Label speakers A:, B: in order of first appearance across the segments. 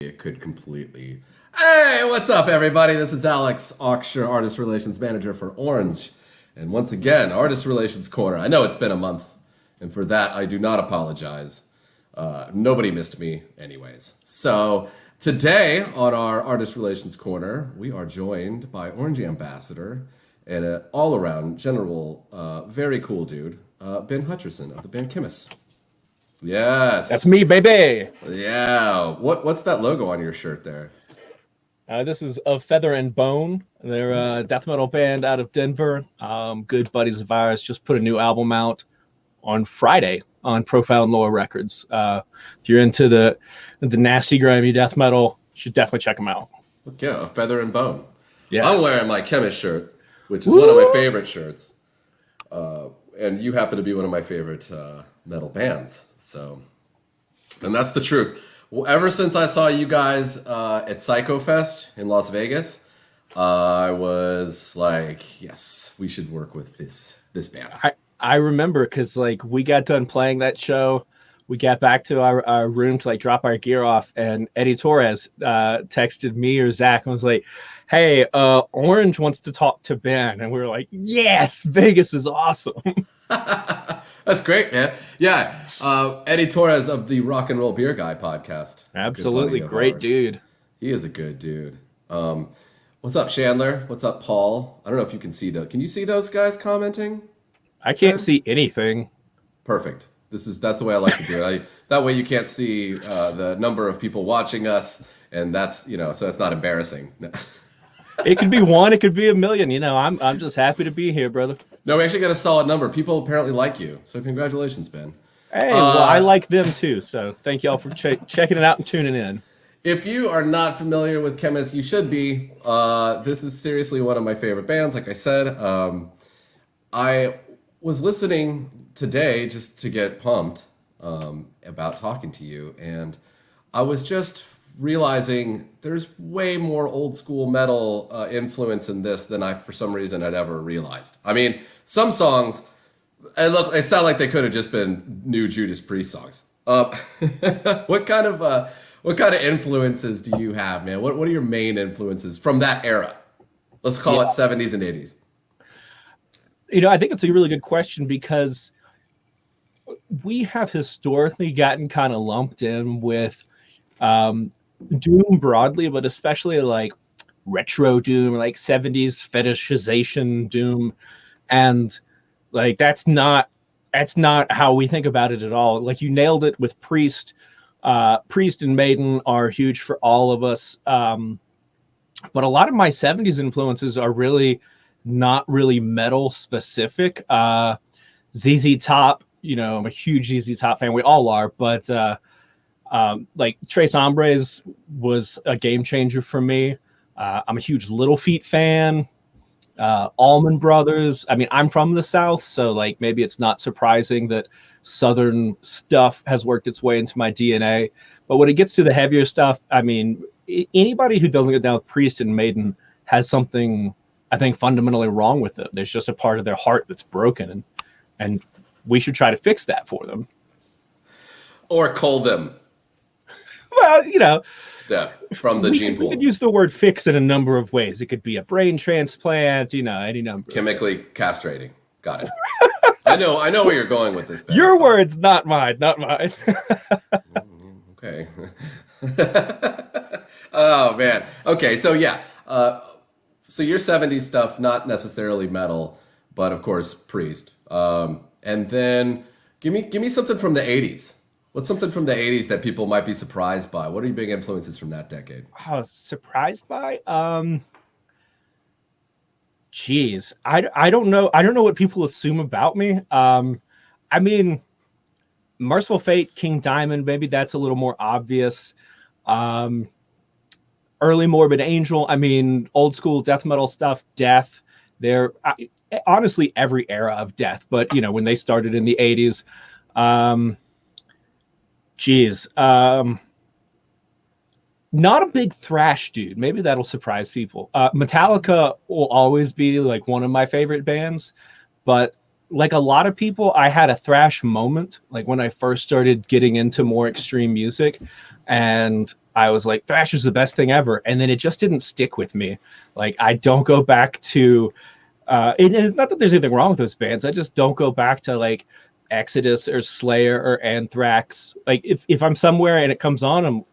A: It could completely. Hey, what's up, everybody? This is Alex Auksher, Artist Relations Manager for Orange. And once again, Artist Relations Corner. I know it's been a month, and for that, I do not apologize. Nobody missed me anyways. So today on our Artist Relations Corner, we are joined by Orange Ambassador and an all-around general, very cool dude, Ben Hutcherson of the band Khemmis. Yes.
B: That's me, baby.
A: Yeah. What's that logo on your shirt there?
B: This is Of Feather and Bone. They're a death metal band out of Denver. Good buddies of ours. Just put a new album out on Friday on Profound Lore Records. If you're into the nasty, grimy death metal, you should definitely check them out.
A: Yeah, Of Feather and Bone.
B: Yeah.
A: I'm wearing my Khemmis shirt, which is one of my favorite shirts. And you happen to be one of my favorite metal bands. So, and that's the truth. Well, ever since I saw you guys at Psycho Fest in Las Vegas, I was like, yes, we should work with this band.
B: I remember because we got done playing that show. We got back to our room to drop our gear off, and Eddie Torres texted me or Zach and was like, hey, Orange wants to talk to Ben. And we were like, yes, Vegas is awesome.
A: That's great, man. Yeah. Eddie Torres of the Rock and Roll Beer Guy podcast.
B: Absolutely. Great dude.
A: He is a good dude. What's up, Chandler? What's up, Paul? I don't know if you can see those. Can you see those guys commenting?
B: I can't see anything.
A: Perfect. That's the way I like to do it. That way you can't see the number of people watching us, and that's, so that's not embarrassing.
B: It could be one, it could be a million. I'm just happy to be here, brother.
A: No, we actually got a solid number. People apparently like you, so congratulations, Ben.
B: Hey, well, I like them too, so thank y'all for checking it out and tuning in.
A: If you are not familiar with Khemmis, you should be. This is seriously one of my favorite bands, like I said. I was listening today just to get pumped about talking to you, and I was just realizing there's way more old school metal influence in this than I, for some reason, had ever realized. I mean, some songs, they sound like they could have just been new Judas Priest songs. What kind of influences do you have, man? What are your main influences from that era? Let's call it 70s and 80s.
B: I think it's a really good question because we have historically gotten kind of lumped in with doom broadly, but especially retro doom, 70s fetishization doom, and that's not how we think about it at all. You nailed it with Priest. Priest and Maiden are huge for all of us, but a lot of my 70s influences are really not really metal specific. ZZ Top, I'm a huge ZZ Top fan. We all are, but Tres Hombres was a game changer for me. I'm a huge Little Feat fan. Allman Brothers. I mean, I'm from the South, so maybe it's not surprising that Southern stuff has worked its way into my DNA. But when it gets to the heavier stuff, I mean, anybody who doesn't get down with Priest and Maiden has something, I think, fundamentally wrong with it. There's just a part of their heart that's broken, and we should try to fix that for them.
A: Or cull them.
B: Well,
A: Yeah, from the gene pool.
B: We could use the word fix in a number of ways. It could be a brain transplant, any number.
A: Chemically castrating. Got it. I know where you're going with this, Ben.
B: Your words, not mine.
A: Okay. Oh, man. Okay, so yeah. So your 70s stuff, not necessarily metal, but of course, Priest. And then give me something from the 80s. What's something from the 80s that people might be surprised by? What are your big influences from that decade?
B: Oh, surprised by? Geez, I don't know. I don't know what people assume about me. I mean, Merciful Fate, King Diamond, maybe that's a little more obvious. Early Morbid Angel, I mean, old school death metal stuff, Death. They're honestly every era of Death, but when they started in the 80s. Not a big thrash dude. Maybe that'll surprise people. Metallica will always be one of my favorite bands, but a lot of people, I had a thrash moment when I first started getting into more extreme music, and I was like, thrash is the best thing ever. And then it just didn't stick with me. Like, I don't go back to, it's not that there's anything wrong with those bands. I just don't go back to like Exodus or Slayer or Anthrax. Like, if I'm somewhere and it comes on,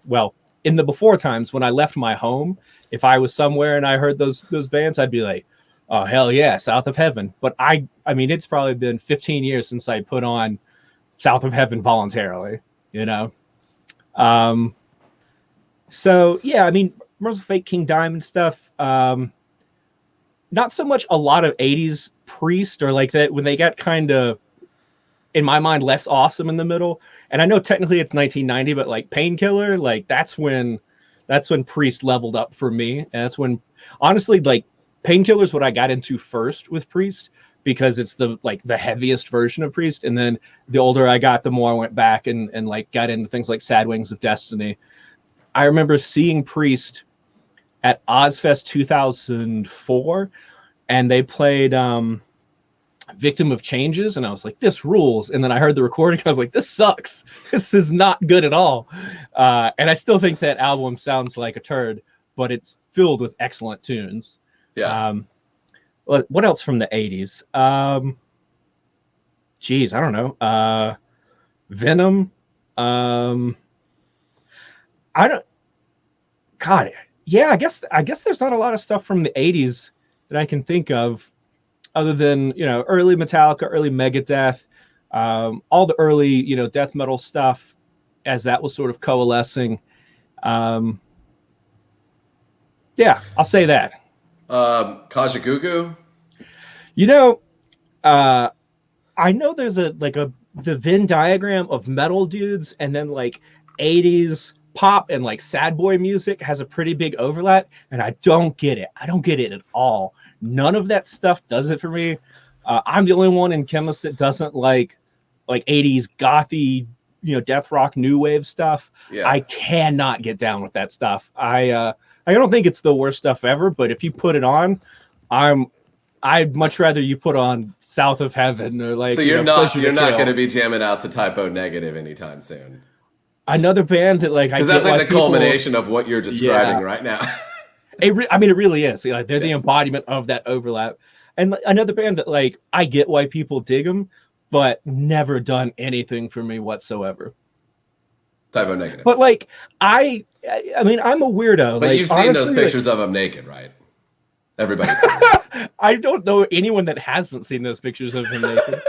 B: in the before times when I left my home, if I was somewhere and I heard those bands, I'd be like, oh, hell yeah, South of Heaven. But I mean, it's probably been 15 years since I put on South of Heaven voluntarily, you know? So yeah, I mean, Merciful Fate, King Diamond stuff. Not so much a lot of 80s Priest, or like that when they got kind of, in my mind, less awesome in the middle. And I know technically it's 1990, but like Painkiller, like that's when Priest leveled up for me. And that's when, honestly, like Painkiller is what I got into first with Priest, because it's the heaviest version of Priest. And then the older I got, the more I went back and like got into things like Sad Wings of Destiny. I remember seeing Priest at Ozfest 2004, and they played Victim of Changes, and I was like, this rules. And then I heard the recording, I was like, this sucks. This is not good at all. And I still think that album sounds like a turd, but it's filled with excellent tunes.
A: Yeah.
B: What else from the 80s? Geez, I don't know. Venom. I guess there's not a lot of stuff from the 80s that I can think of, other than, you know, early Metallica, early Megadeth, all the early, you know, death metal stuff as that was sort of coalescing. Yeah, I'll say that.
A: Kajagoogoo.
B: You know, I know there's the Venn diagram of metal dudes, and then like 80s pop and like sad boy music has a pretty big overlap, and I don't get it. I don't get it at all. None of that stuff does it for me. I'm the only one in Khemmis that doesn't like 80s gothy, you know, death rock, new wave stuff.
A: Yeah.
B: I cannot get down with that stuff. I don't think it's the worst stuff ever, but if you put it on, I'd much rather you put on South of Heaven or like.
A: So you're not going to be jamming out to Typo Negative anytime soon.
B: Another band that like,
A: because that's like the culmination of what you're describing right now.
B: It really is. Like, they're the embodiment of that overlap. And another band that like, I get why people dig them, but never done anything for me whatsoever.
A: Typo Negative.
B: But like, I mean, I'm a weirdo.
A: But
B: like,
A: you've seen those pictures of them naked, right? Everybody's seen them.
B: I don't know anyone that hasn't seen those pictures of him naked.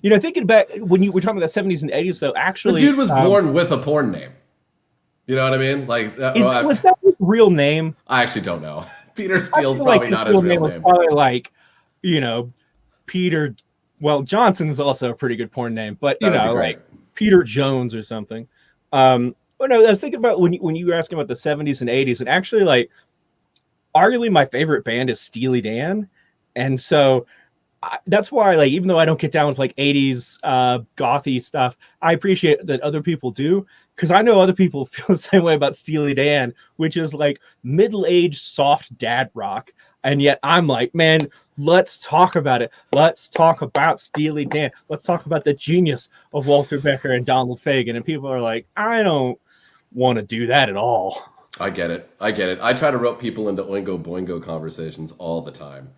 B: You know, thinking back when you were talking about the 70s and 80s, though, actually,
A: the dude was born with a porn name. You know what I mean? Like,
B: was that his real name?
A: I actually don't know. Peter Steele's probably not his real name.
B: Probably like, you know, Peter. Well, Johnson is also a pretty good porn name, but you know, like Peter Jones or something. But no, I was thinking about when you were asking about the 70s and 80s, and actually, like, arguably my favorite band is Steely Dan, and so. That's why, like, even though I don't get down with like 80s gothy stuff, I appreciate that other people do, because I know other people feel the same way about Steely Dan, which is like middle-aged soft dad rock. And yet I'm like, man, let's talk about it. Let's talk about Steely Dan. Let's talk about the genius of Walter Becker and Donald Fagen. And people are like, I don't want to do that at all.
A: I get it. I try to rope people into Oingo Boingo conversations all the time.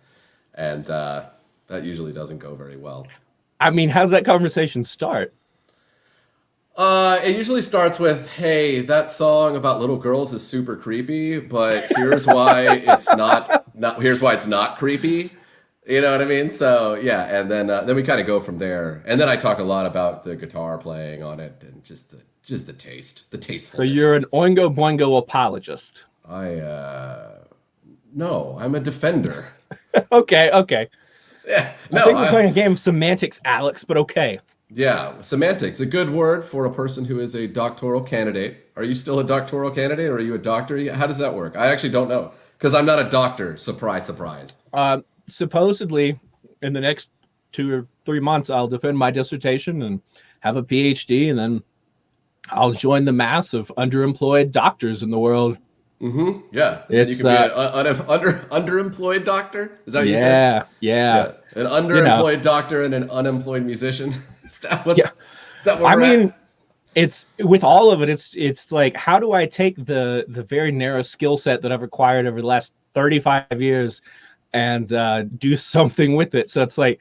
A: And that usually doesn't go very well.
B: I mean, how's that conversation start?
A: It usually starts with, hey, that song about little girls is super creepy, but here's why it's here's why it's not creepy. You know what I mean? So yeah, and then we kind of go from there. And then I talk a lot about the guitar playing on it and just the taste, the tastefulness.
B: So you're an Oingo Boingo apologist.
A: No, I'm a defender.
B: Okay.
A: Yeah,
B: I think we're playing a game of semantics, Alex, but okay.
A: Yeah, semantics, a good word for a person who is a doctoral candidate. Are you still a doctoral candidate, or are you a doctor? How does that work? I actually don't know, because I'm not a doctor. Surprise.
B: Supposedly, in the next 2 or 3 months, I'll defend my dissertation and have a PhD, and then I'll join the mass of underemployed doctors in the world.
A: Mm-hmm. Yeah. And you can be an underemployed doctor. Is that what you said?
B: Yeah.
A: An underemployed doctor and an unemployed musician. Is that what?
B: Yeah.
A: Is that what we're at?
B: it's with all of it, it's like, how do I take the very narrow skill set that I've acquired over the last 35 years and do something with it? So it's like,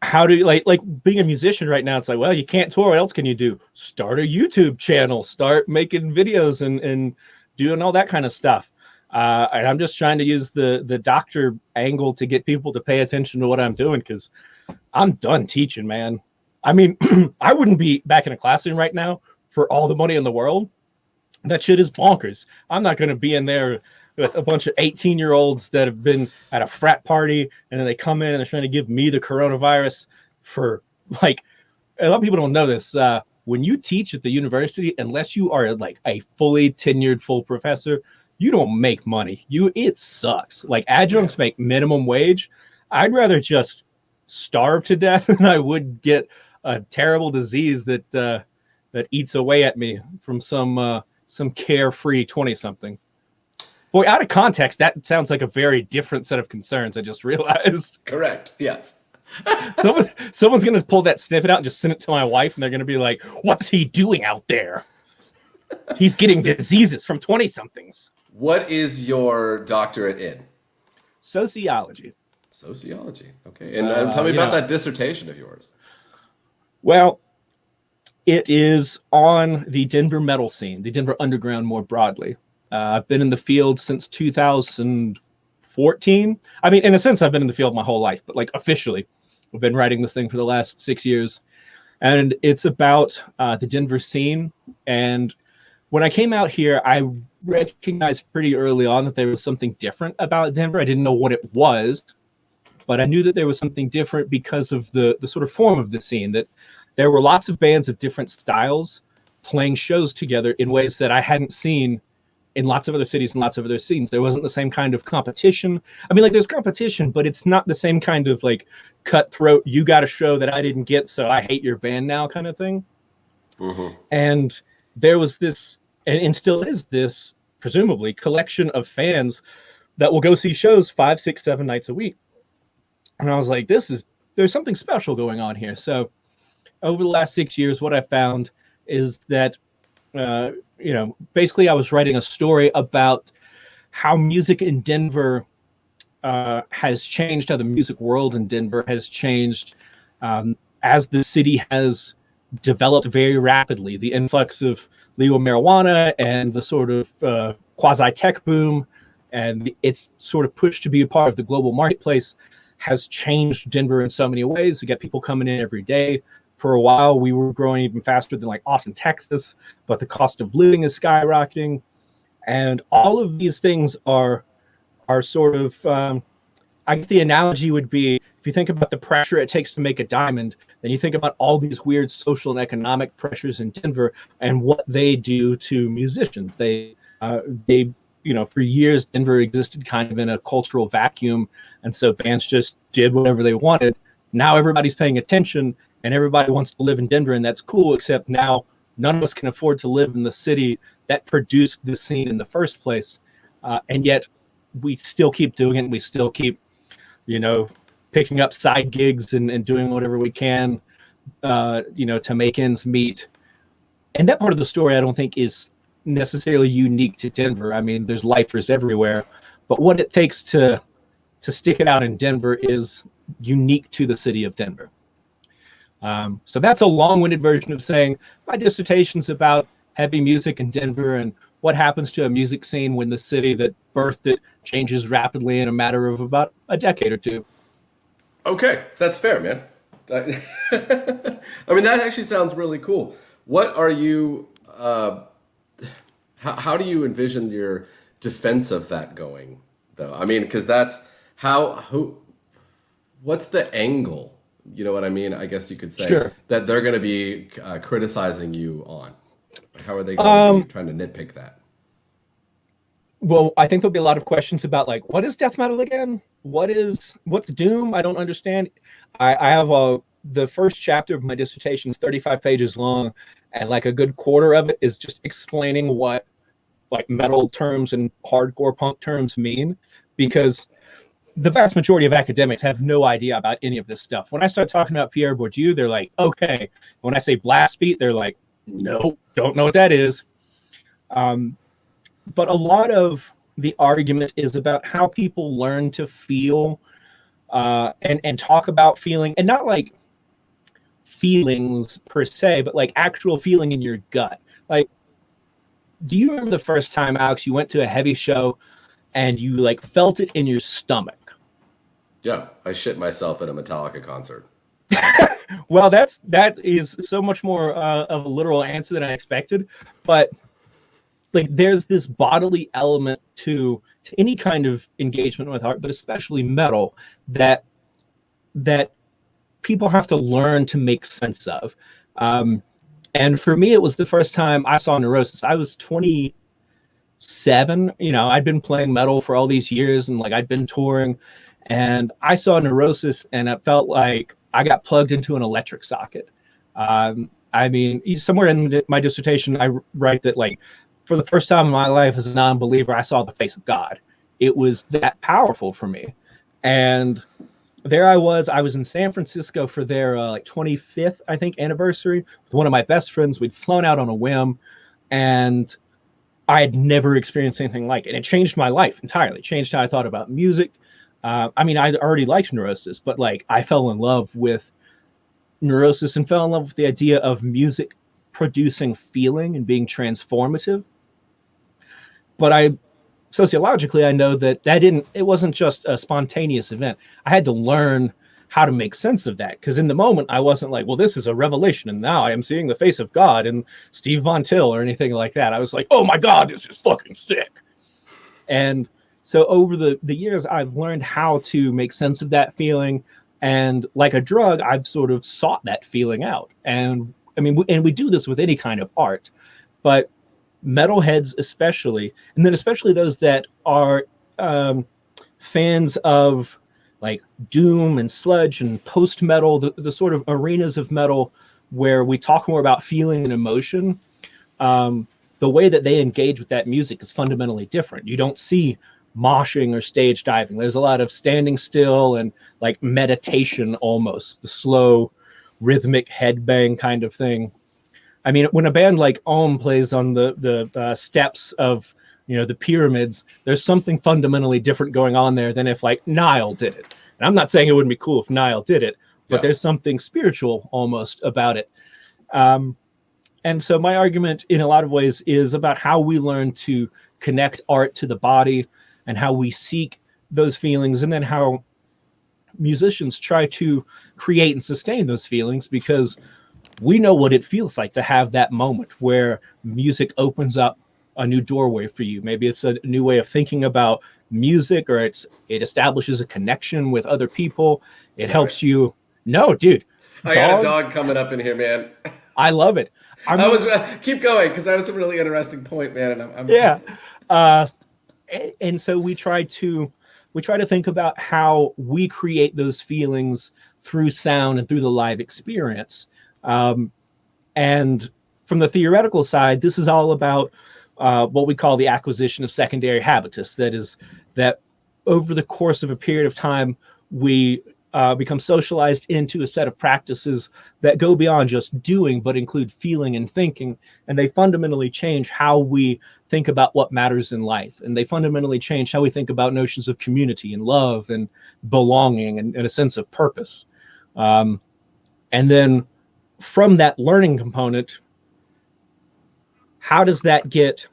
B: how do you like being a musician right now? It's like, well, you can't tour. What else can you do? Start a YouTube channel, start making videos and doing all that kind of stuff. And I'm just trying to use the doctor angle to get people to pay attention to what I'm doing, because I'm done teaching, man. I mean, I wouldn't be back in a classroom right now for all the money in the world. That shit is bonkers. I'm not going to be in there with a bunch of 18-year-olds that have been at a frat party, and then they come in and they're trying to give me the coronavirus for, like, a lot of people don't know this. When you teach at the university, unless you are like a fully tenured full professor, you don't make money. It sucks. Like, adjuncts make minimum wage. I'd rather just starve to death than I would get a terrible disease that eats away at me from some carefree 20-something. Boy, out of context, that sounds like a very different set of concerns. I just realized.
A: Correct. Yes.
B: Someone's going to pull that snippet out and just send it to my wife, and they're going to be like, "What's he doing out there? He's getting diseases from 20-somethings."
A: What is your doctorate in?
B: Sociology.
A: Sociology. Okay. And tell me about that dissertation of yours.
B: Well, it is on the Denver metal scene, the Denver underground more broadly. I've been in the field since 2014. I mean, in a sense, I've been in the field my whole life, but like officially, I've been writing this thing for the last 6 years. And it's about the Denver scene. And when I came out here, I recognized pretty early on that there was something different about Denver. I didn't know what it was, but I knew that there was something different because of the sort of form of the scene, that there were lots of bands of different styles playing shows together in ways that I hadn't seen in lots of other cities and lots of other scenes. There wasn't the same kind of competition. I mean, like, there's competition, but it's not the same kind of like cutthroat, you got a show that I didn't get, so I hate your band now kind of thing. Mm-hmm. And there was this, and still is this, presumably, collection of fans that will go see shows 5, 6, 7 nights a week. And I was like, there's something special going on here. So over the last 6 years, what I found is that, basically I was writing a story about how music in Denver has changed, how the music world in Denver has changed as the city has developed very rapidly. The influx of legal marijuana and the sort of quasi-tech boom, and it's sort of pushed to be a part of the global marketplace, has changed Denver in so many ways. We get people coming in every day. For a while, we were growing even faster than like Austin, Texas, but the cost of living is skyrocketing. And all of these things are sort of, I guess the analogy would be, if you think about the pressure it takes to make a diamond, then you think about all these weird social and economic pressures in Denver and what they do to musicians. They for years, Denver existed kind of in a cultural vacuum. And so bands just did whatever they wanted. Now everybody's paying attention and everybody wants to live in Denver, and that's cool, except now none of us can afford to live in the city that produced the scene in the first place. And yet we still keep doing it. And we still keep, picking up side gigs and doing whatever we can, to make ends meet. And that part of the story, I don't think, is necessarily unique to Denver. I mean, there's lifers everywhere, but what it takes to stick it out in Denver is unique to the city of Denver. So that's a long-winded version of saying my dissertation's about heavy music in Denver and what happens to a music scene when the city that birthed it changes rapidly in a matter of about a decade or two.
A: Okay, that's fair, man. I mean, that actually sounds really cool. What are you, how do you envision your defense of that going, though? I mean, because that's what's the angle? You know what I mean? I guess you could say
B: Sure.
A: that they're going to be criticizing you on. How are they going to be trying to nitpick that?
B: Well, I think there'll be a lot of questions about, like, what is death metal again? What's doom? I don't understand. I have the first chapter of my dissertation is 35 pages long, and like a good quarter of it is just explaining what like metal terms and hardcore punk terms mean, because the vast majority of academics have no idea about any of this stuff. When I start talking about Pierre Bourdieu, they're like, okay. When I say blast beat, they're like, no, don't know what that is. But a lot of the argument is about how people learn to feel and talk about feeling, and not like feelings per se, but like actual feeling in your gut. Like, do you remember the first time, Alex, you went to a heavy show and you like felt it in your stomach?
A: Yeah, I shit myself at a Metallica concert.
B: Well, that is so much more of a literal answer than I expected. But like, there's this bodily element to any kind of engagement with art, but especially metal, that people have to learn to make sense of. And for me, it was the first time I saw Neurosis. I was 27. You know, I'd been playing metal for all these years, and like I'd been touring, and I saw Neurosis, and it felt like I got plugged into an electric socket. I mean, somewhere in my dissertation, I write that like for the first time in my life as a non-believer, I saw the face of God. It was that powerful for me. And there I was in San Francisco for their like 25th, I think, anniversary with one of my best friends. We'd flown out on a whim, and I had never experienced anything like it. And it changed my life entirely. It changed how I thought about music. I mean, I already liked Neurosis, but like I fell in love with Neurosis and fell in love with the idea of music producing feeling and being transformative. But sociologically, I know that it wasn't just a spontaneous event. I had to learn how to make sense of that, because in the moment I wasn't like, well, this is a revelation and now I am seeing the face of God and Steve Von Till or anything like that. I was like, oh my God, this is fucking sick. And so over the years, I've learned how to make sense of that feeling. And like a drug, I've sort of sought that feeling out. And I mean, we do this with any kind of art, but metalheads especially, and then especially those that are fans of like doom and sludge and post-metal, the sort of arenas of metal where we talk more about feeling and emotion, the way that they engage with that music is fundamentally different. You don't see moshing or stage diving. There's a lot of standing still and like meditation, almost the slow rhythmic headbang kind of thing. I mean, when a band like Om plays on the steps of, you know, the pyramids, there's something fundamentally different going on there than if like Nile did it. And I'm not saying it wouldn't be cool if Nile did it, but there's something spiritual almost about it. And so my argument in a lot of ways is about how we learn to connect art to the body and how we seek those feelings, and then how musicians try to create and sustain those feelings, because we know what it feels like to have that moment where music opens up a new doorway for you. Maybe it's a new way of thinking about music, or it establishes a connection with other people. It helps you. No, dude.
A: I got a dog coming up in here, man.
B: I love it.
A: Keep going, because that was a really interesting point, man. And
B: yeah. And so we try to think about how we create those feelings through sound and through the live experience. And from the theoretical side, this is all about what we call the acquisition of secondary habitus. That is, that over the course of a period of time, we become socialized into a set of practices that go beyond just doing, but include feeling and thinking. And they fundamentally change how we think about what matters in life. And they fundamentally change how we think about notions of community and love and belonging and a sense of purpose. And then from that learning component, how does that get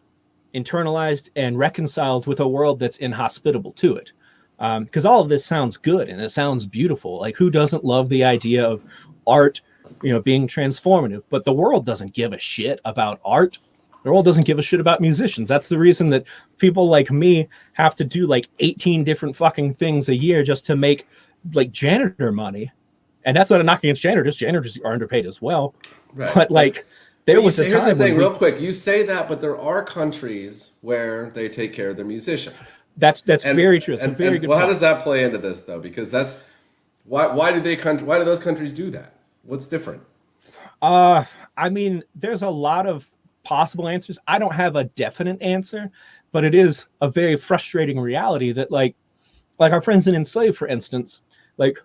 B: internalized and reconciled with a world that's inhospitable to it? Because all of this sounds good and it sounds beautiful. Like, who doesn't love the idea of art, you know, being transformative? But the world doesn't give a shit about art. The world doesn't give a shit about musicians. That's the reason that people like me have to do like 18 different fucking things a year just to make like janitor money. And that's not a knock against janitors. Janitors are underpaid as well.
A: Right.
B: But like, here's the
A: thing, real quick. You say that, but there are countries where they take care of their musicians.
B: That's very true. It's a very good
A: Well,
B: point.
A: how does that play into this though? Because that's why do those countries do that? What's different?
B: I mean, there's a lot of possible answers. I don't have a definite answer, but it is a very frustrating reality that like like our friends in Enslaved, for instance, like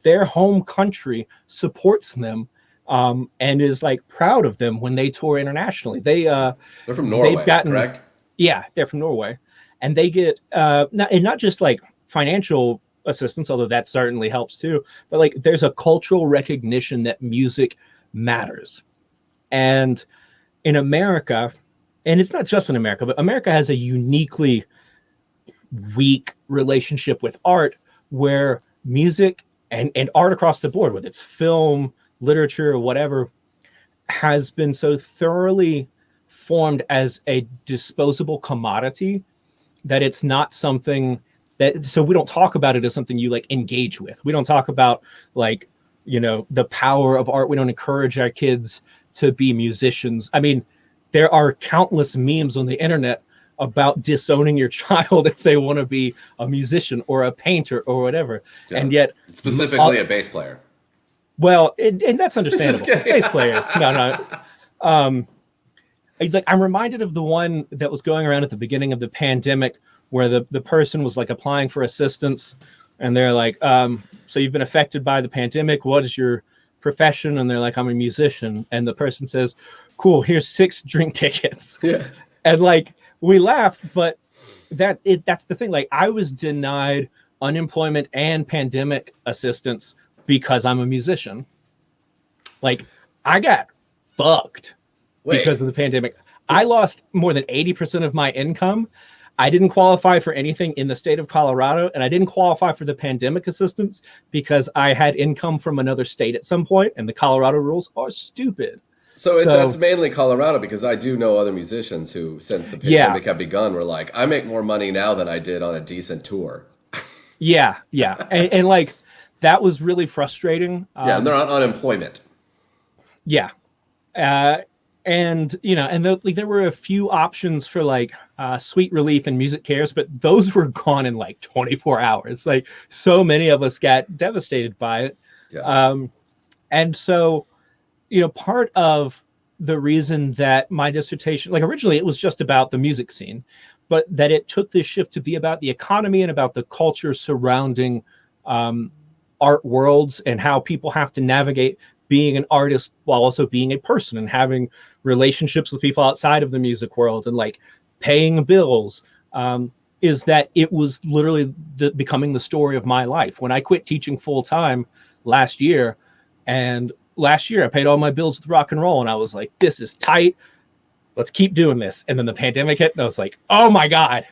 B: their home country supports them, and is like proud of them when they tour internationally.
A: They're from
B: They've
A: Norway,
B: gotten,
A: correct?
B: yeah, they're from Norway, and they get not just like financial assistance, although that certainly helps too, but like there's a cultural recognition that music matters. And in America, and it's not just in America, but America has a uniquely weak relationship with art, where music and art across the board, whether it's film, literature, or whatever, has been so thoroughly formed as a disposable commodity that it's not something that, so we don't talk about it as something you like engage with. We don't talk about like, the power of art. We don't encourage our kids to be musicians. I mean, there are countless memes on the internet about disowning your child if they want to be a musician or a painter or whatever.
A: Yeah.
B: And yet
A: Specifically a bass player.
B: well, and that's understandable. Bass players. No. I'm reminded of the one that was going around at the beginning of the pandemic, where the person was like applying for assistance, and they're like, so you've been affected by the pandemic. What is your profession? And they're like, I'm a musician. And the person says, cool, here's 6 drink tickets.
A: Yeah.
B: And like, we laugh, but that's the thing. Like, I was denied unemployment and pandemic assistance because I'm a musician. Like, I got fucked because of the pandemic. I lost more than 80% of my income. I didn't qualify for anything in the state of Colorado, and I didn't qualify for the pandemic assistance because I had income from another state at some point, and the Colorado rules are stupid.
A: So that's mainly Colorado, because I do know other musicians who, since the pandemic had begun, were like, I make more money now than I did on a decent tour.
B: Yeah. And like, that was really frustrating.
A: And they're on unemployment.
B: Yeah. And there were a few options for like Sweet Relief and Music Cares, but those were gone in like 24 hours. Like, so many of us got devastated by it.
A: Yeah.
B: And so, part of the reason that my dissertation, like originally it was just about the music scene, but that it took this shift to be about the economy and about the culture surrounding art worlds, and how people have to navigate being an artist while also being a person and having relationships with people outside of the music world and like paying bills, is that it was literally becoming the story of my life. When I quit teaching full time last year, and last year I paid all my bills with rock and roll, and I was like, this is tight. Let's keep doing this. And then the pandemic hit, and I was like, oh my God,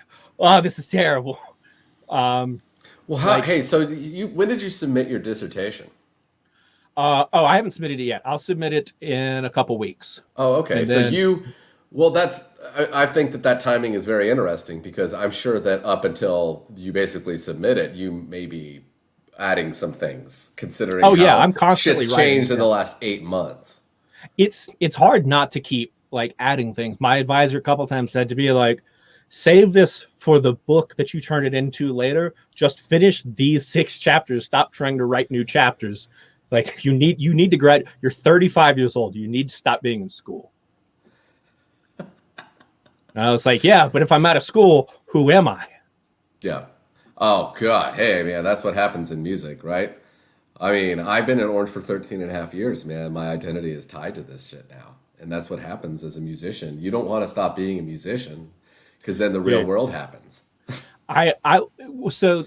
B: this is terrible.
A: So when did you submit your dissertation?
B: I haven't submitted it yet. I'll submit it in a couple weeks.
A: Oh, okay. I think that timing is very interesting, because I'm sure that up until you basically submit it, you may be adding some things, considering
B: I'm constantly
A: shit's changed in the last 8 months.
B: It's hard not to keep like adding things. My advisor a couple times said to me like, save this for the book that you turn it into later. Just finish these 6 chapters. Stop trying to write new chapters. Like, you need to grad. You're 35 years old. You need to stop being in school. And I was like, yeah, but if I'm out of school, who am I?
A: Yeah. Oh, God. Hey, man, that's what happens in music, right? I mean, I've been in Orange for 13 and a half years, man. My identity is tied to this shit now. And that's what happens as a musician. You don't want to stop being a musician, because then the real world happens. So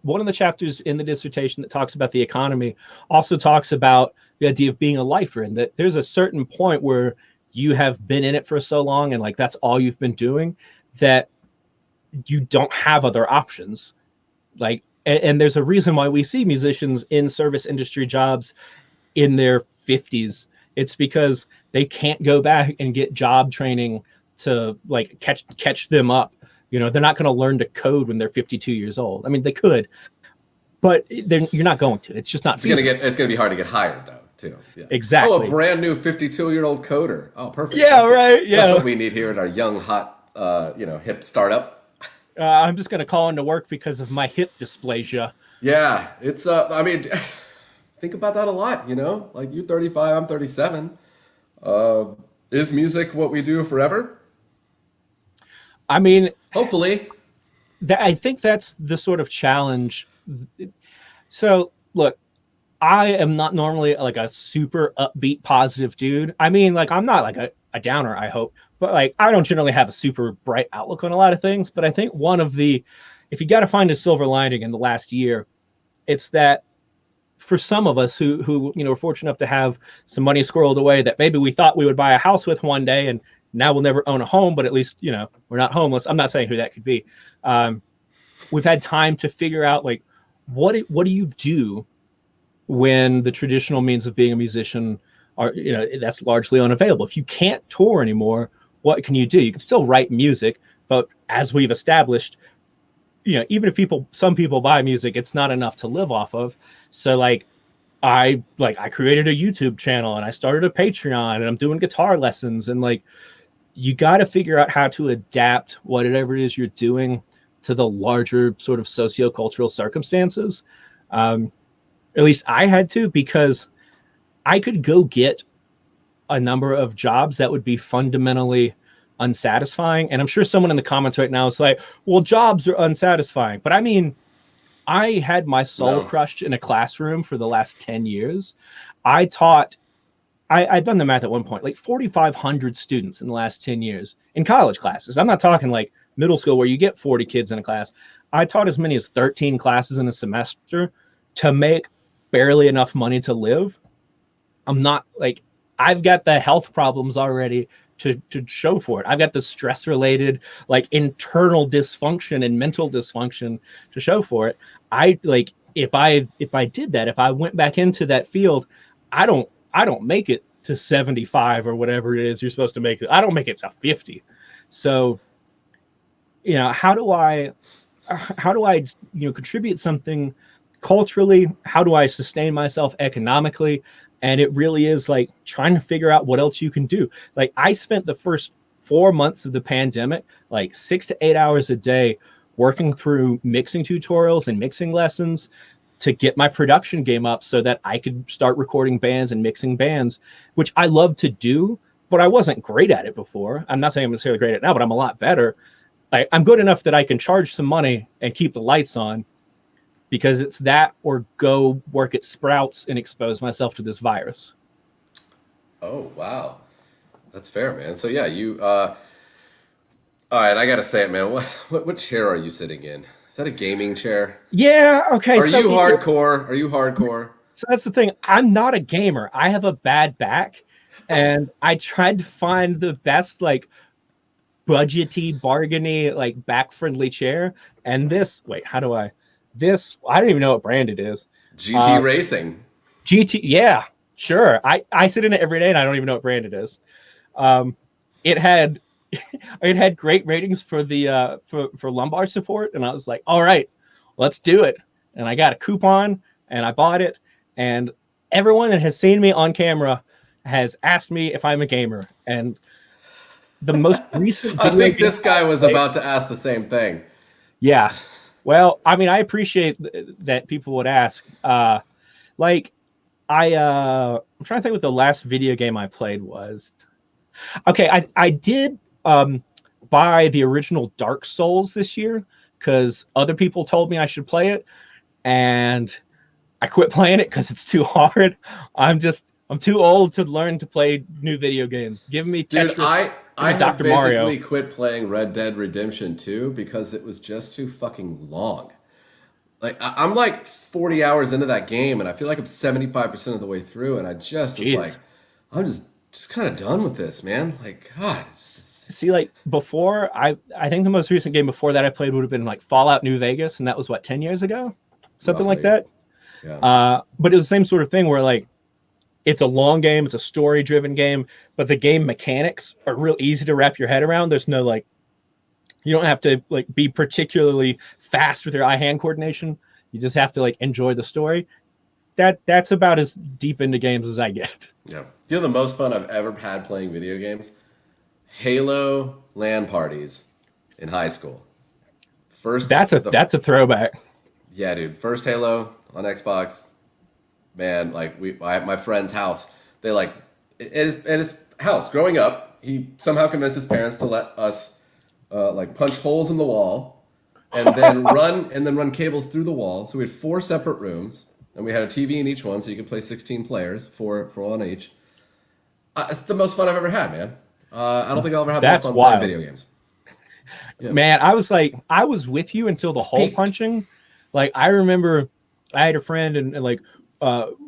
A: one of the chapters in the dissertation that talks about the economy also talks about the idea of being a lifer, and that there's a certain point where you have been in it for so long, and like that's all you've been doing, that you don't have other options. Like, and there's a reason why we see musicians in service industry jobs in their 50s. It's because they can't go back and get job training to like catch them up. They're not going to learn to code when they're 52 years old. I mean, they could, but you're not going to. It's just not. It's gonna be hard to get hired though, too. Yeah.
B: Exactly.
A: Oh, a brand new 52-year-old coder. Oh, perfect.
B: Yeah, right. Yeah,
A: that's what we need here at our young, hot, hip startup.
B: I'm just gonna call into work because of my hip dysplasia.
A: Yeah, it's. I mean, think about that a lot. Like, you're 35, I'm 37. Is music what we do forever?
B: I mean,
A: hopefully.
B: I think that's the sort of challenge. So look, I am not normally like a super upbeat, positive dude. I mean, like I'm not like a downer, I hope, but like I don't generally have a super bright outlook on a lot of things. But I think one of the, if you got to find a silver lining in the last year, it's that for some of us who are fortunate enough to have some money squirreled away that maybe we thought we would buy a house with one day, and now we'll never own a home, but at least we're not homeless. I'm not saying who that could be. We've had time to figure out like what do you do when the traditional means of being a musician are that's largely unavailable. If you can't tour anymore, what can you do? You can still write music, but as we've established, even if some people buy music, it's not enough to live off of. So like I created a YouTube channel and I started a Patreon and I'm doing guitar lessons, and like you got to figure out how to adapt whatever it is you're doing to the larger sort of sociocultural circumstances. At least I had to, because I could go get a number of jobs that would be fundamentally unsatisfying. And I'm sure someone in the comments right now is like, well, jobs are unsatisfying. But I mean, I had my soul crushed in a classroom for the last 10 years. I'd done the math at one point, like 4,500 students in the last 10 years in college classes. I'm not talking like middle school where you get 40 kids in a class. I taught as many as 13 classes in a semester to make barely enough money to live. I'm not like, I've got the health problems already to show for it. I've got the stress related, like internal dysfunction and mental dysfunction to show for it. I like, if I did that, if I went back into that field, I don't make it to 75 or whatever it is you're supposed to make it. I don't make it to 50. So, how do I contribute something culturally? How do I sustain myself economically? And it really is like trying to figure out what else you can do. Like I spent the first 4 months of the pandemic, like 6 to 8 hours a day working through mixing tutorials and mixing lessons to get my production game up so that I could start recording bands and mixing bands, which I love to do, but I wasn't great at it before. I'm not saying I'm necessarily great at it now, but I'm a lot better. I'm good enough that I can charge some money and keep the lights on, because it's that or go work at Sprouts and expose myself to this virus.
A: Oh, wow. That's fair, man. So yeah, you, all right, I gotta say it, man. What chair are you sitting in? Is that a gaming chair?
B: Yeah, okay.
A: Are you hardcore? Are you hardcore?
B: So that's the thing. I'm not a gamer. I have a bad back, and I tried to find the best, like, budgety, bargainy, like, back-friendly chair. And this, wait, I don't even know what brand it is.
A: GT Racing.
B: GT, yeah, sure. I sit in it every day, and I don't even know what brand it is. It had great ratings for the for lumbar support, and I was like, all right, let's do it. And I got a coupon, and I bought it. And everyone that has seen me on camera has asked me if I'm a gamer. And the most recent,
A: I think this guy was about to ask the same thing.
B: Yeah. Well, I mean, I appreciate that people would ask. I'm trying to think what the last video game I played was. Okay, I did buy the original Dark Souls this year because other people told me I should play it, and I quit playing it because it's too hard. I'm too old to learn to play new video games. Give me Tetris.
A: Dude, I have
B: Dr. Mario.
A: basically quit playing Red Dead Redemption 2 because it was just too fucking long. Like I'm like 40 hours into that game, and I feel like I'm 75% of the way through, and I just was like, I'm just kind of done with this, man. Like, God.
B: See, like before, I think the most recent game before that I played would have been like Fallout New Vegas, and that was what, 10 years ago, something like that.
A: Yeah.
B: But it was the same sort of thing where like it's a long game, it's a story-driven game, but the game mechanics are real easy to wrap your head around. There's no like, you don't have to like be particularly fast with your eye-hand coordination. You just have to like enjoy the story. That's about as deep into games as I get.
A: Yeah. You know the most fun I've ever had playing video games? Halo LAN parties in high school.
B: That's a throwback.
A: Yeah, dude. First Halo on Xbox. Man, like at my friend's house, they like at his house growing up, he somehow convinced his parents to let us like punch holes in the wall and then run cables through the wall. So we had 4 separate rooms, and we had a TV in each one, so you could play 16 players, four on each. It's the most fun I've ever had, man. I don't think I'll ever have more fun playing video games.
B: Yeah. Man, I was with you until the hole punching. Like, I remember I had a friend and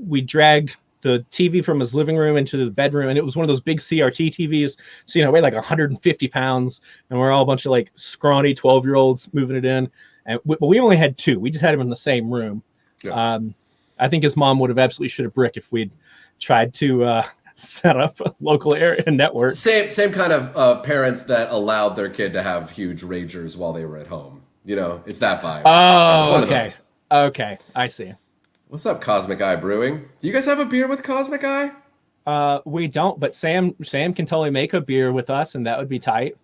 B: we dragged the TV from his living room into the bedroom, and it was one of those big CRT TVs. So, weighed like 150 pounds, and we're all a bunch of like scrawny 12-year-olds moving it in. But we only had 2. We just had them in the same room. Yeah. I think his mom would have absolutely shit a brick if we'd tried to set up a local area network.
A: Same kind of parents that allowed their kid to have huge ragers while they were at home. It's that vibe.
B: Oh, okay. Okay, I see.
A: What's up, Cosmic Eye Brewing? Do you guys have a beer with Cosmic Eye?
B: We don't, but Sam can totally make a beer with us, and that would be tight.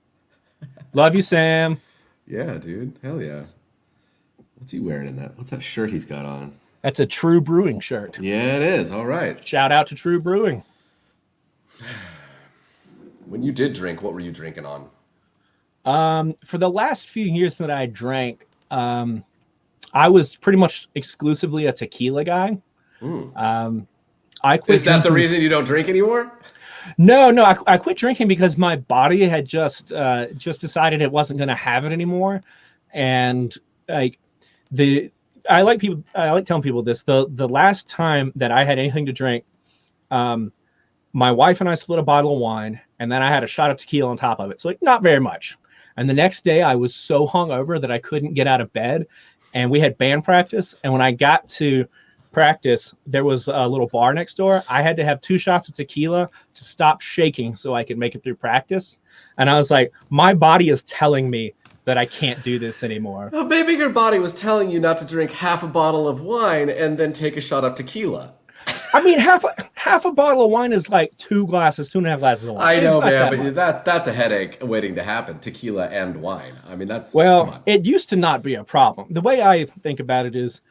B: Love you, Sam.
A: Yeah, dude. Hell yeah. What's he wearing in that? What's that shirt he's got on?
B: That's a True Brewing shirt.
A: Yeah, it is. All right.
B: Shout out to True Brewing.
A: When you did drink, what were you drinking on?
B: For the last few years that I drank, I was pretty much exclusively a tequila guy. I quit.
A: Is that the reason you don't drink anymore?
B: No, I quit drinking because my body had just decided it wasn't going to have it anymore, and I like telling people this. The last time that I had anything to drink, my wife and I split a bottle of wine, and then I had a shot of tequila on top of it. So not very much. And the next day I was so hungover that I couldn't get out of bed, and we had band practice. And when I got to practice, there was a little bar next door. I had to have 2 shots of tequila to stop shaking so I could make it through practice. And I was like, my body is telling me that I can't do this anymore.
A: Well, maybe your body was telling you not to drink half a bottle of wine and then take a shot of tequila.
B: I mean, half a bottle of wine is like 2.5 glasses of wine.
A: I know, man, but that's a headache waiting to happen. Tequila and wine. I mean,
B: it used to not be a problem. The way I think about it is,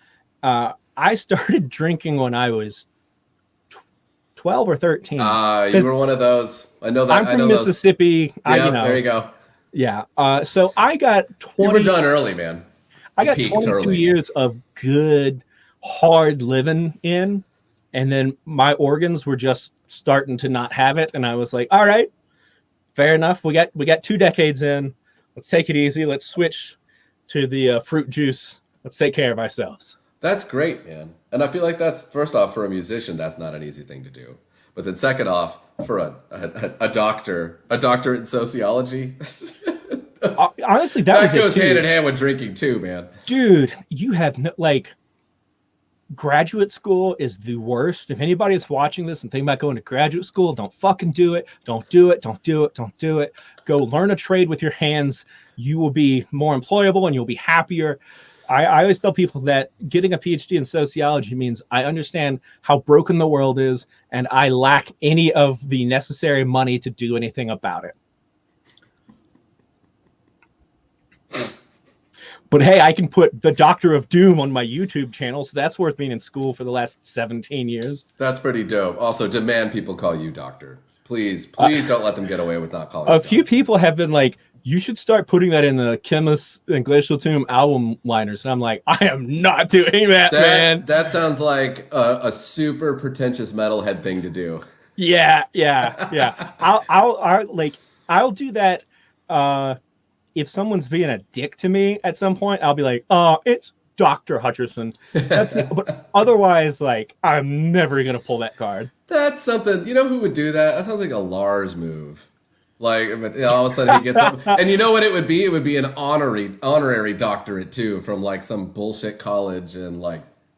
B: I started drinking when I was 12 or 13.
A: You were one of those. I know that.
B: I'm from Mississippi.
A: Yeah, there you go.
B: Yeah. So I got 20.
A: You were done early, man.
B: I got 22 years of good, hard living in. And then my organs were just starting to not have it. And I was like, all right, fair enough. We got 2 decades in. Let's take it easy. Let's switch to the fruit juice. Let's take care of ourselves.
A: That's great, man. And I feel like that's, first off, for a musician, that's not an easy thing to do. But then second off, for a doctor in sociology,
B: honestly,
A: that goes hand in hand with drinking too, man.
B: Dude, you have graduate school is the worst. If anybody is watching this and thinking about going to graduate school, don't fucking do it. Don't do it. Don't do it. Don't do it. Go learn a trade with your hands. You will be more employable and you'll be happier. I always tell people that getting a PhD in sociology means I understand how broken the world is, and I lack any of the necessary money to do anything about it. But hey, I can put the Doctor of Doom on my YouTube channel, so that's worth being in school for the last 17 years.
A: That's pretty dope. Also, demand people call you doctor. Please don't let them get away with not calling you
B: doctor. A few people have been like, you should start putting that in the Khemmis and Glacial Tomb album liners. And I'm like, I am not doing that, man.
A: That sounds like a super pretentious metalhead thing to do.
B: Yeah. I'll do that. If someone's being a dick to me at some point, I'll be like, oh, it's Dr. Hutcherson. But otherwise, I'm never going to pull that card.
A: That's something, you know who would do that? That sounds like a Lars move. All of a sudden he gets up. And you know what it would be? It would be an honorary doctorate too, from some bullshit college and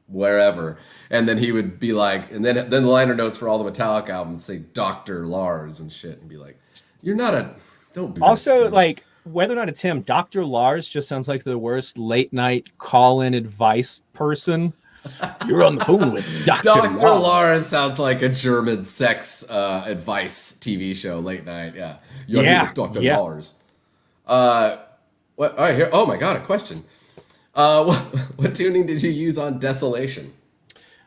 A: wherever. And then he would be and then the liner notes for all the Metallica albums say Dr. Lars and shit, and be like, you're not don't do
B: also
A: this,
B: whether or not it's him, Dr. Lars just sounds like the worst late night call-in advice person. You're on the phone with Dr.
A: Lars sounds like a German sex advice TV show late night. Yeah. You're here with Dr. Lars. What? All right, here. Oh my God, a question. What tuning did you use on Desolation?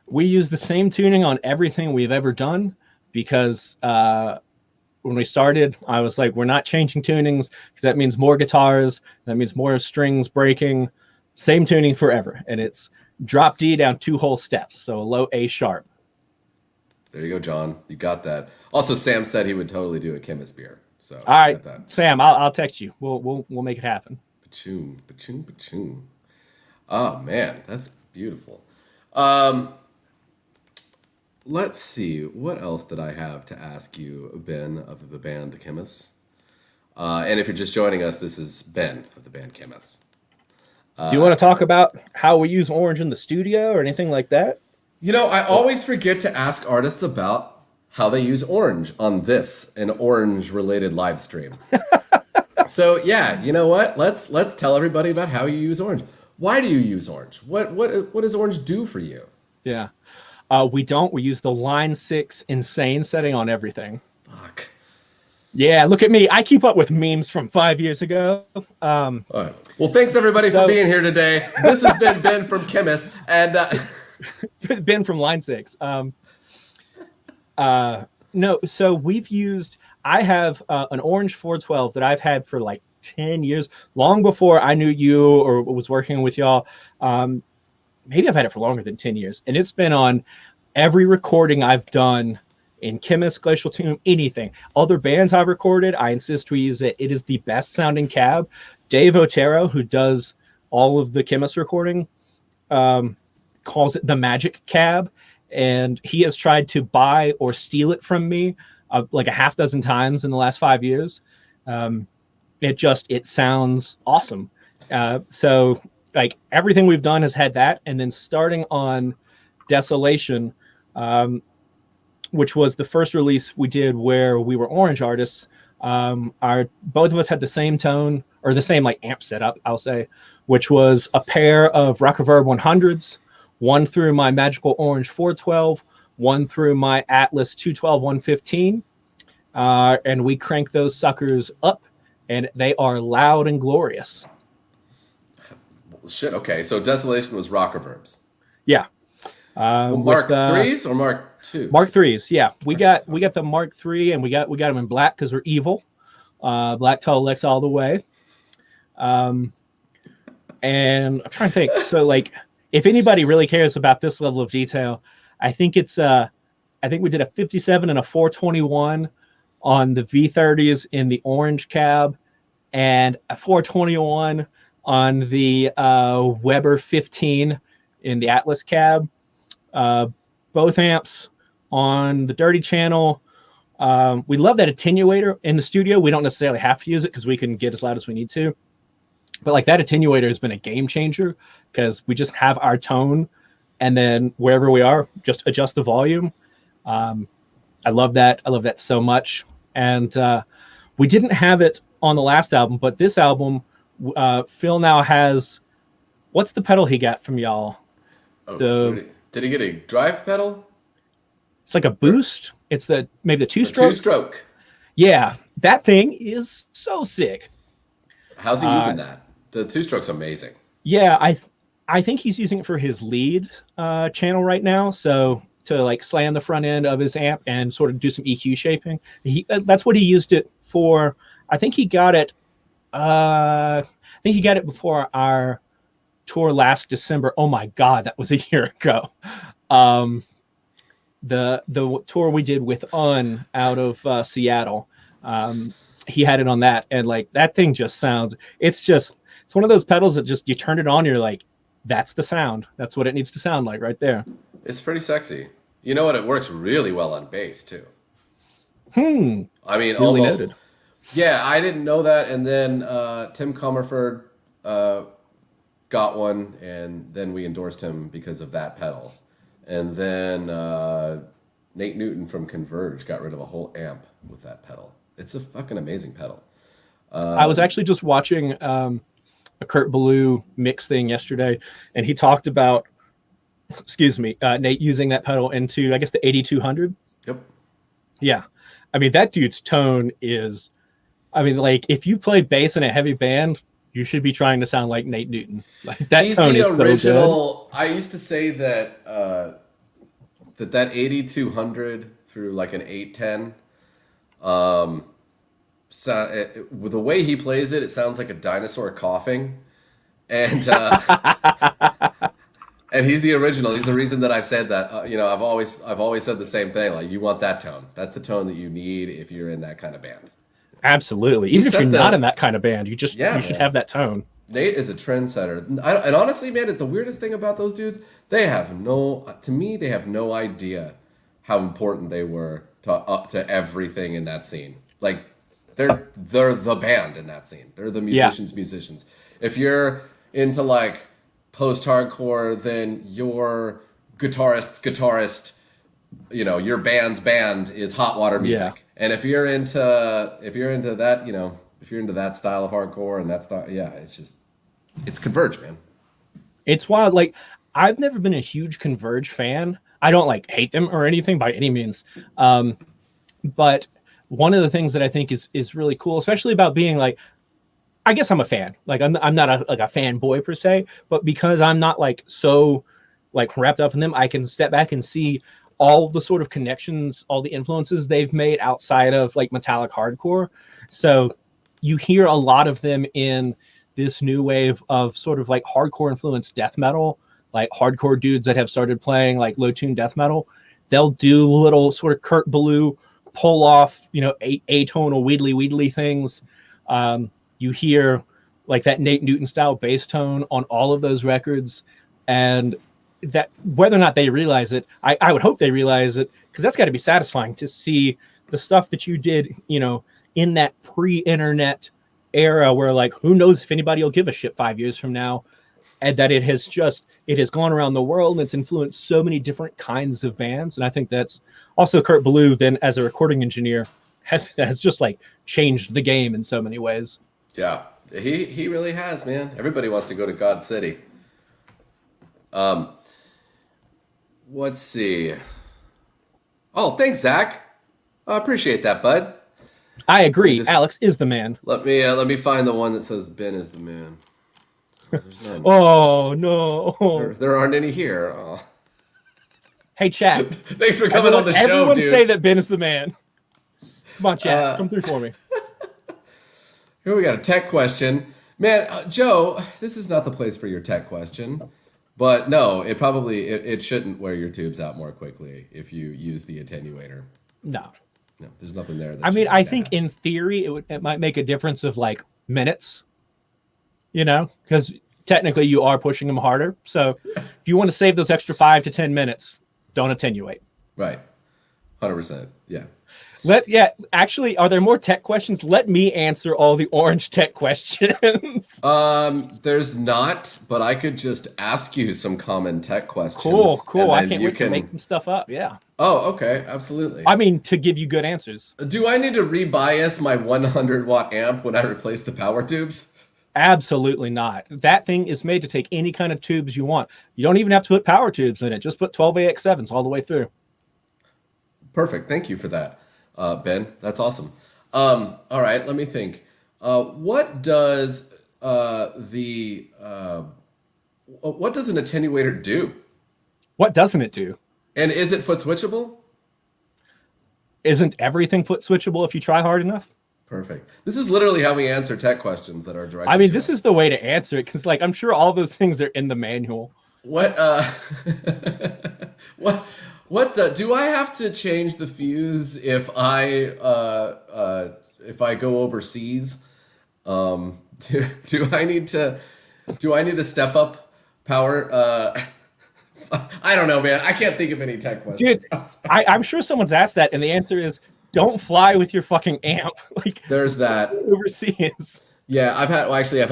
B: We use the same tuning on everything we've ever done because when we started, I was like, we're not changing tunings because that means more guitars, that means more strings breaking. Same tuning forever, and it's drop D down 2 whole steps, so a low A sharp.
A: There you go, John. You got that. Also, Sam said he would totally do a Khemmis beer. So
B: All right,
A: got that.
B: Sam, I'll text you. We'll make it happen.
A: Pachoon, pachoon, pachoon. Oh man, that's beautiful. Let's see. What else did I have to ask you, Ben, of the band Khemmis? And if you're just joining us, this is Ben of the band Khemmis.
B: Do you want to talk about how we use orange in the studio or anything like that?
A: You know, I always forget to ask artists about how they use orange on this, an orange-related live stream. So yeah, you know what? Let's tell everybody about how you use orange. Why do you use orange? What does orange do for you?
B: Yeah. We don't. We use the Line 6 insane setting on everything.
A: Fuck.
B: Yeah, look at me. I keep up with memes from 5 years ago.
A: All right. Well, thanks everybody for being here today. This has been Ben from Khemmis and
B: Ben from Line 6. No, so we've used. I have an orange 412 that I've had for like 10 years, long before I knew you or was working with y'all. Maybe I've had it for longer than 10 years, and it's been on every recording I've done in Khemmis, Glacial Tomb, anything. Other bands I've recorded, I insist we use it. It is the best sounding cab. Dave Otero, who does all of the Khemmis recording, calls it the magic cab, and he has tried to buy or steal it from me like a half dozen times in the last 5 years. It sounds awesome. So like everything we've done has had that, and then starting on Desolation, which was the first release we did where we were orange artists. Both of us had the same tone or the same like amp setup, I'll say, which was a pair of Rockaverb 100s, one through my Magical Orange 412, one through my Atlas 212 115, and we crank those suckers up, and they are loud and glorious.
A: Shit. Okay, so Desolation was Rockaverbs.
B: Yeah.
A: Mark threes or Mark two?
B: Mark threes. Yeah, we got the Mark III, and we got them in black because we're evil. Black Tolex all the way. And I'm trying to think. So like, if anybody really cares about this level of detail, I think we did a 57 and a 421 on the V30s in the orange cab, and a 421 on the Weber 15 in the Atlas cab. Both amps on the dirty channel. We love that attenuator in the studio. We don't necessarily have to use it because we can get as loud as we need to. But like that attenuator has been a game changer because we just have our tone, and then wherever we are, just adjust the volume. I love that. I love that so much. And we didn't have it on the last album, but this album, Phil now has, what's the pedal he got from y'all?
A: Did he get a drive pedal?
B: It's like a boost. It's maybe the two-stroke.
A: Two-stroke.
B: Yeah, that thing is so sick.
A: How's he using that? The two-stroke's amazing.
B: Yeah, I think he's using it for his lead channel right now. So to like slam the front end of his amp and sort of do some EQ shaping. That's what he used it for. I think he got it. I think he got it before our tour last December. Oh my God, that was a year ago. The tour we did with out of Seattle. He had it on that, and like that thing just sounds. It's one of those pedals that just you turn it on, you're like, that's the sound. That's what it needs to sound like right there. It's
A: pretty sexy. You know what? It works really well on bass too. I mean,
B: really
A: almost.
B: Noted.
A: Yeah, I didn't know that, and then Tim Comerford got one, and then we endorsed him because of that pedal. And then Nate Newton from Converge got rid of a whole amp with that pedal. It's a fucking amazing pedal.
B: I was actually just watching a Kurt Ballou mix thing yesterday, and he talked about, Nate using that pedal into, I guess, the 8200.
A: Yep.
B: Yeah. I mean, that dude's tone is, like, if you play bass in a heavy band, you should be trying to sound like Nate Newton. Like that
A: He's
B: tone
A: the
B: is
A: original.
B: So good.
A: I used to say that that 8200 through like an 810. With the way he plays it, it sounds like a dinosaur coughing, and and he's the original. He's the reason that I've said that. You know, I've always said the same thing. Like, you want that tone. That's the tone that you need if you're in that kind of band.
B: Absolutely. Even if you're not in that kind of band, you should have that tone.
A: Nate is a trendsetter. And honestly, man, the weirdest thing about those dudes, they have no idea how important they were to everything in that scene. Like, they're the band in that scene. They're the musicians. If you're into like post-hardcore, then your guitarist's guitarist, you know, your band's band is hot water music. Yeah. And if you're into that, you know, if you're into that style of hardcore and that style, it's Converge, man.
B: It's wild. Like, I've never been a huge Converge fan. I don't like hate them or anything by any means. But one of the things that I think is really cool, especially about being like, I guess I'm a fan. Like, I'm not a fanboy per se, but because I'm not like so like wrapped up in them, I can step back and see all the sort of connections, all the influences they've made outside of like metallic hardcore. So you hear a lot of them in this new wave of sort of like hardcore influenced death metal, like hardcore dudes that have started playing like low tune death metal. They'll do little sort of Kurt Ballou pull off, you know, atonal wheedly things. You hear like that Nate Newton style bass tone on all of those records, and that whether or not they realize it, I would hope they realize it, because that's got to be satisfying to see the stuff that you did, you know, in that pre-internet era where like who knows if anybody will give a shit 5 years from now, and that it has gone around the world and it's influenced so many different kinds of bands. And I think that's also Kurt Ballou then as a recording engineer has just like changed the game in so many ways.
A: Yeah, he really has, man. Everybody wants to go to God City. Let's see. Oh, thanks, Zach. I appreciate that, bud.
B: I agree. Alex is the man.
A: Let me find the one that says Ben is the man. There's none.
B: Oh no,
A: there aren't any here. Oh.
B: Hey, Chad.
A: Thanks for coming on the show,
B: everyone
A: dude.
B: Say that Ben is the man. Come on, Chad. Come through for me.
A: Here we got a tech question. Man, Joe, this is not the place for your tech question. But no, it shouldn't wear your tubes out more quickly if you use the attenuator.
B: No,
A: there's nothing there.
B: I mean, I think in theory it might make a difference of like minutes, you know, because technically you are pushing them harder. So if you want to save those extra 5 to 10 minutes, don't attenuate.
A: Right, 100%. Yeah.
B: Actually, are there more tech questions? Let me answer all the orange tech questions.
A: There's not, but I could just ask you some common tech questions.
B: Cool. I can't wait to make some stuff up. Yeah.
A: Oh, okay. Absolutely.
B: I mean, to give you good answers.
A: Do I need to rebias my 100-watt amp when I replace the power tubes?
B: Absolutely not. That thing is made to take any kind of tubes you want. You don't even have to put power tubes in it. Just put 12AX7s all the way through.
A: Perfect. Thank you for that. Ben, that's awesome. All right, let me think. What does an attenuator do?
B: What doesn't it do?
A: And is it foot switchable?
B: Isn't everything foot switchable if you try hard enough?
A: Perfect. This is literally how we answer tech questions that are directed.
B: I mean, this is the way to answer it, because like I'm sure all those things are in the manual.
A: What do I have to change the fuse if I go overseas? Do I need to step up power? I don't know, man. I can't think of any tech questions.
B: Dude, I'm sure someone's asked that, and the answer is don't fly with your fucking amp. Like,
A: there's that
B: overseas.
A: Yeah, I've had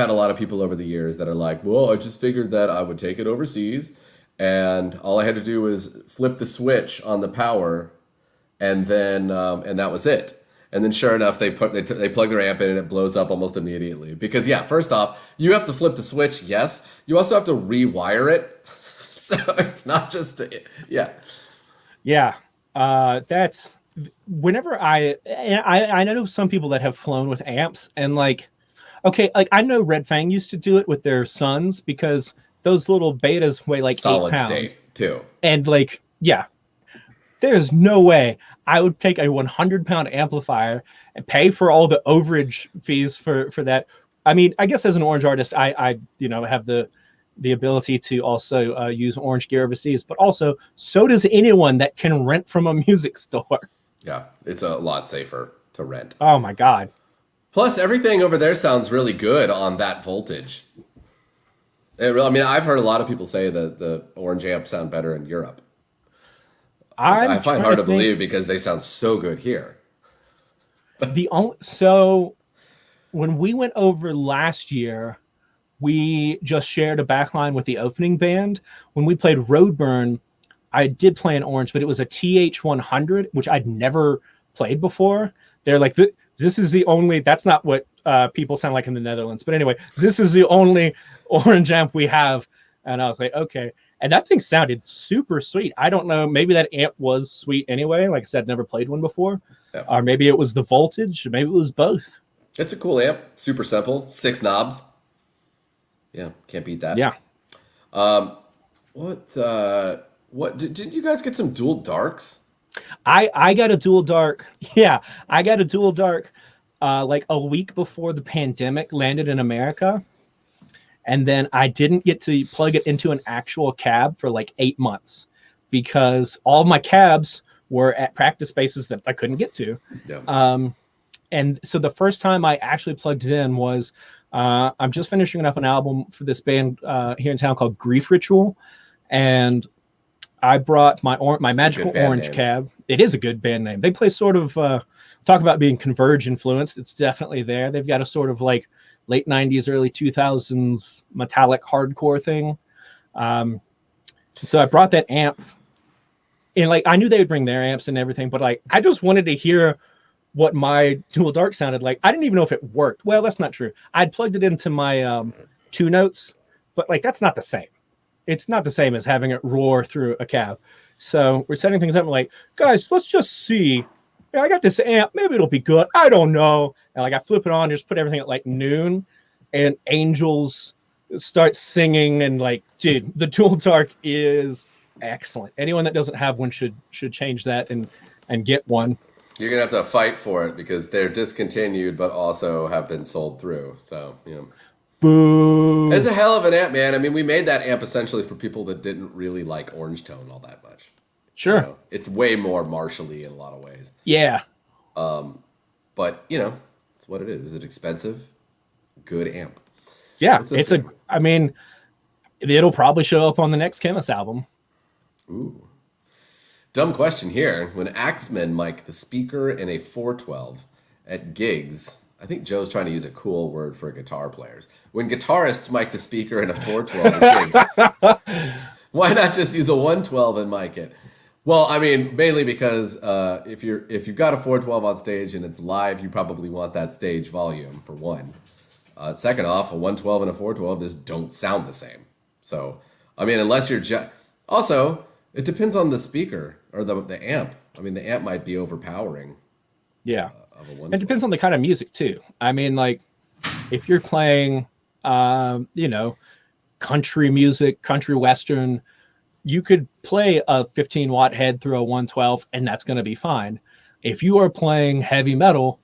A: a lot of people over the years that are like, well, I just figured that I would take it overseas, and all I had to do was flip the switch on the power, and then and that was it. And then sure enough, they plug their amp in and it blows up almost immediately. Because yeah, first off, you have to flip the switch. Yes, you also have to rewire it. So it's not just yeah.
B: That's whenever I know some people that have flown with amps, and like, okay, like I know Red Fang used to do it with their Suns because those little betas weigh like
A: solid
B: 8 pounds.
A: State too.
B: And like, yeah, there's no way I would take a 100-pound amplifier and pay for all the overage fees for that I mean, I guess as an orange artist, I have the ability to also use orange gear overseas, but also so does anyone that can rent from a music store.
A: Yeah, it's a lot safer to rent.
B: Oh my God.
A: Plus, everything over there sounds really good on that voltage. I mean, I've heard a lot of people say that the orange amps sound better in Europe. I find hard to believe because they sound so good here.
B: So when we went over last year, we just shared a backline with the opening band. When we played Roadburn, I did play an orange, but it was a TH100, which I'd never played before. They're like, this is the only, that's not what people sound like in the Netherlands. But anyway, this is the only orange amp we have. And I was like, okay. And that thing sounded super sweet. I don't know. Maybe that amp was sweet anyway. Like I said, never played one before. Yeah. Or maybe it was the voltage. Maybe it was both.
A: It's a cool amp. Super simple. 6 knobs. Yeah, can't beat that.
B: Yeah.
A: What did you guys get some dual darks?
B: I got a dual dark. Yeah, I got a dual dark like a week before the pandemic landed in America. And then I didn't get to plug it into an actual cab for like 8 months because all my cabs were at practice spaces that I couldn't get to. Yeah. And so the first time I actually plugged it in was I'm just finishing up an album for this band here in town called Grief Ritual. And I brought my Magical Orange cab. It is a good band name. They play sort of, talk about being Converge influenced. It's definitely there. They've got a sort of like late 90s, early 2000s metallic hardcore thing. So I brought that amp. And like, I knew they would bring their amps and everything, but like, I just wanted to hear what my dual dark sounded like. I didn't even know if it worked. Well, that's not true. I'd plugged it into my 2 notes, but like, that's not the same. It's not the same as having it roar through a cab. So we're setting things up. I'm like, guys, let's just see. Yeah, I got this amp. Maybe it'll be good. I don't know. And like, I flip it on, just put everything at like noon, and angels start singing. And like, dude, the dual dark is excellent. Anyone that doesn't have one should change that and get one.
A: You're gonna have to fight for it because they're discontinued, but also have been sold through. So, you know.
B: Boo.
A: It's a hell of an amp, man. I mean, we made that amp essentially for people that didn't really like orange tone all that much.
B: Sure.
A: You know, it's way more Marshall-y in a lot of ways.
B: Yeah.
A: But, you know, it's what it is. Is it expensive? Good amp.
B: Yeah. I mean, it'll probably show up on the next Khemmis album.
A: Ooh. Dumb question here. When Axemen mic the speaker in a 412 at gigs, I think Joe's trying to use a cool word for guitar players. When guitarists mic the speaker in a 412 at gigs, why not just use a 112 and mic it? Well, I mean, mainly because if you've got a 412 on stage and it's live, you probably want that stage volume for one. Second off, a 112 and a 412 just don't sound the same. So, I mean, unless you're also, it depends on the speaker or the amp. I mean, the amp might be overpowering.
B: Yeah. It depends on the kind of music too. I mean, like if you're playing, country music, country western, you could play a 15-watt head through a 112 and that's going to be fine. If you are playing heavy metal,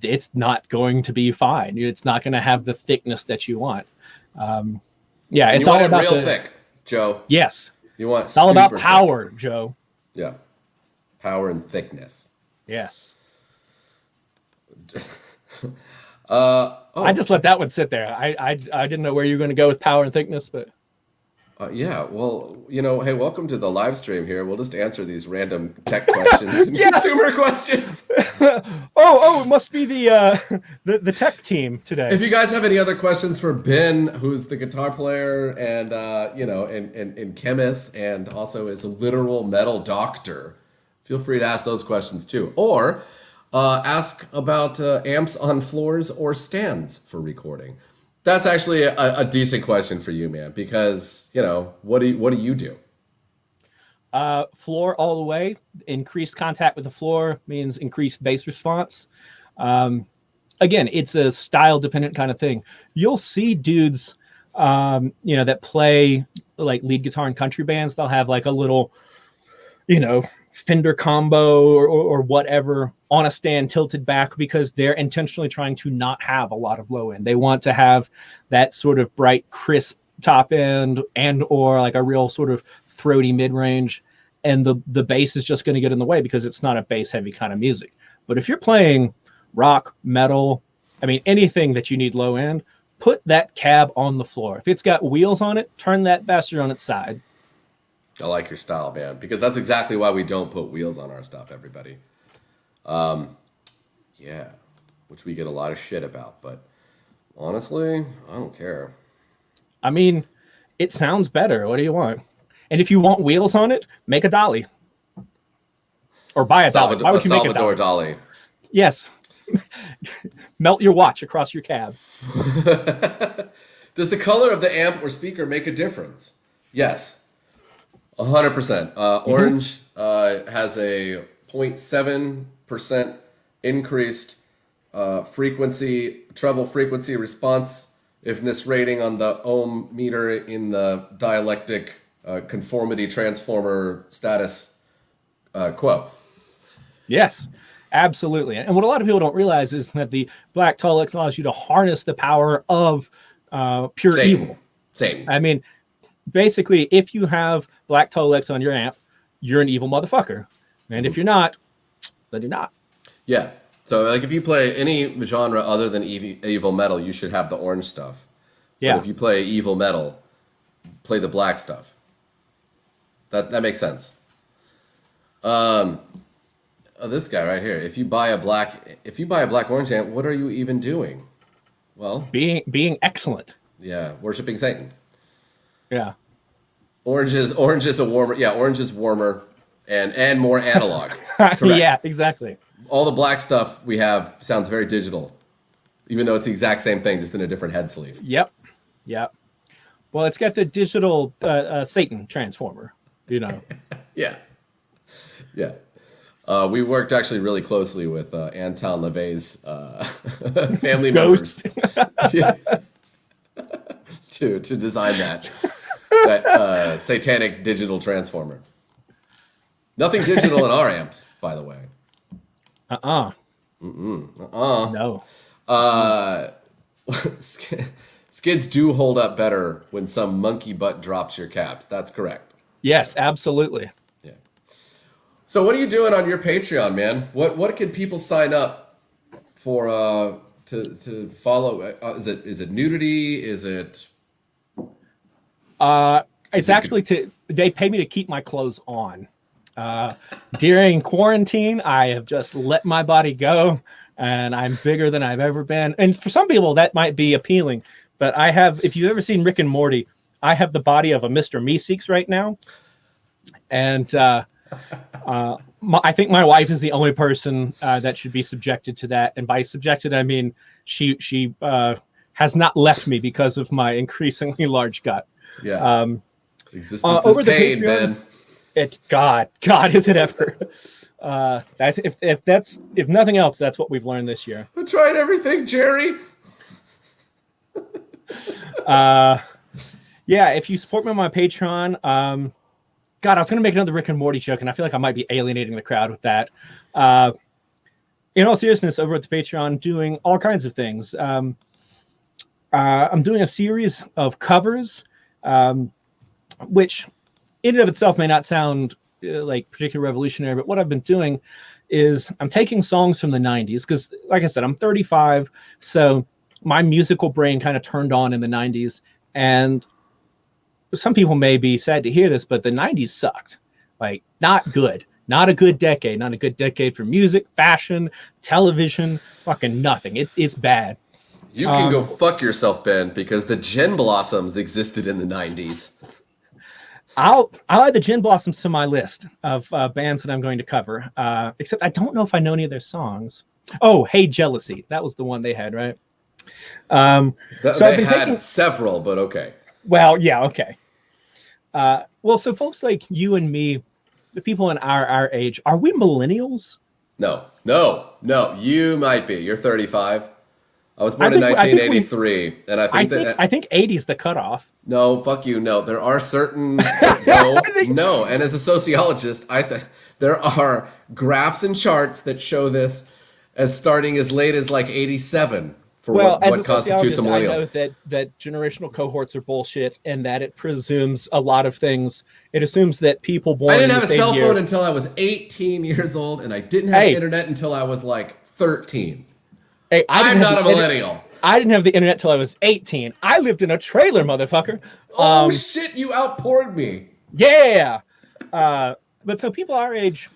B: it's not going to be fine. It's not going to have the thickness that you want. It's all about
A: real thick, Joe.
B: Yes.
A: You want
B: it's all about power, thick. Joe.
A: Yeah. Power and thickness.
B: Yes. I just let that one sit there. I didn't know where you were going to go with power and thickness, but
A: well, hey, welcome to the live stream here. We'll just answer these random tech questions and consumer questions.
B: it must be the tech team today.
A: If you guys have any other questions for Ben, who's the guitar player and and Khemmis and also is a literal metal doctor, feel free to ask those questions too. Or ask about amps on floors or stands for recording. That's actually a decent question for you, man, because, what do you do?
B: Floor all the way. Increased contact with the floor means increased bass response. Again, it's a style-dependent kind of thing. You'll see dudes, that play like lead guitar in country bands. They'll have like a little, Fender combo or whatever on a stand tilted back because they're intentionally trying to not have a lot of low end. They want to have that sort of bright, crisp top end and or like a real sort of throaty mid range. And the bass is just going to get in the way because it's not a bass heavy kind of music. But if you're playing rock, metal, I mean, anything that you need low end, put that cab on the floor. If it's got wheels on it, turn that bastard on its side.
A: I like your style, man, because that's exactly why we don't put wheels on our stuff, everybody. Yeah, which we get a lot of shit about, but honestly, I don't care.
B: I mean, it sounds better. What do you want? And if you want wheels on it, make a dolly. Or buy a dolly. Why would you make a
A: Salvador
B: dolly?
A: dolly.
B: Yes. Melt your watch across your cab.
A: Does the color of the amp or speaker make a difference? Yes. 100%. Orange has a 0.7% increased treble frequency responsiveness rating on the ohm meter in the dialectic conformity transformer status quo.
B: Yes, absolutely. And what a lot of people don't realize is that the Black Tolix allows you to harness the power of pure evil.
A: Same.
B: I mean, basically, if you have Black Tolix on your amp, you're an evil motherfucker. And if you're not, then you're not.
A: Yeah. So, like, if you play any genre other than evil metal, you should have the orange stuff.
B: Yeah.
A: But if you play evil metal, play the black stuff. That makes sense. This guy right here. If you buy a black orange amp, what are you even doing? Well,
B: being excellent.
A: Yeah, worshiping Satan.
B: Yeah.
A: Orange is a warmer. Yeah, orange is warmer and more analog. Correct.
B: Yeah, exactly.
A: All the black stuff we have sounds very digital, even though it's the exact same thing, just in a different head sleeve.
B: Yep. Well, it's got the digital Satan transformer, you know.
A: Yeah. We worked actually really closely with Anton LaVey's family members to design that satanic digital transformer. Nothing digital in our amps, by the way.
B: No.
A: Skids do hold up better when some monkey butt drops your cabs. That's correct.
B: Yes, absolutely.
A: Yeah. So what are you doing on your Patreon, man? What can people sign up for to follow? Is it nudity? Is it?
B: It's actually they pay me to keep my clothes on. During quarantine, I have just let my body go, and I'm bigger than I've ever been. And for some people, that might be appealing. But I have, if you've ever seen Rick and Morty, I have the body of a Mr. Meeseeks right now. And I think my wife is the only person that should be subjected to that. And by subjected, I mean she has not left me because of my increasingly large gut.
A: Yeah. Existence is pain, man.
B: God, is it ever? That's if nothing else, that's what we've learned this year.
A: I tried everything, Jerry.
B: Yeah, if you support me on my Patreon, God, I was going to make another Rick and Morty joke, and I feel like I might be alienating the crowd with that. In all seriousness, over at the Patreon, doing all kinds of things. I'm doing a series of covers, which in and of itself may not sound like particularly revolutionary, but what I've been doing is I'm taking songs from the 90s, because like I said, I'm 35, so my musical brain kind of turned on in the 90s, and some people may be sad to hear this, but the 90s sucked. Like, not good. Not a good decade. Not a good decade for music, fashion, television, fucking nothing. It's bad.
A: You can go fuck yourself, Ben, because the Gin Blossoms existed in the 90s.
B: I'll add the Gin Blossoms to my list of bands that I'm going to cover. Except I don't know if I know any of their songs. Oh, Hey Jealousy. That was the one they had, right?
A: They had several, but okay.
B: Well, yeah, okay. So folks like you and me, the people in our age, are we millennials?
A: No. You might be. You're 35. I was born in
B: I think
A: 1983, and I think that
B: I think 80 is the cutoff.
A: no, fuck you. No, there are certain
B: I think,
A: no. And as a sociologist, I think there are graphs and charts that show this as starting as late as like 87 for
B: well, as a
A: what constitutes a
B: sociologist, I
A: millennial.
B: know that generational cohorts are bullshit, and that it presumes a lot of things. It assumes that people
A: I
B: born
A: didn't
B: in
A: have
B: the
A: a
B: same
A: cell
B: year.
A: phone until I was 18 years old, and I didn't have
B: Hey,
A: internet until I was like 13.
B: hey,
A: I'm not a millennial.
B: I didn't have the internet till I was 18. I lived in a trailer, motherfucker.
A: Oh shit, you outpoured me.
B: Yeah. But so people our age,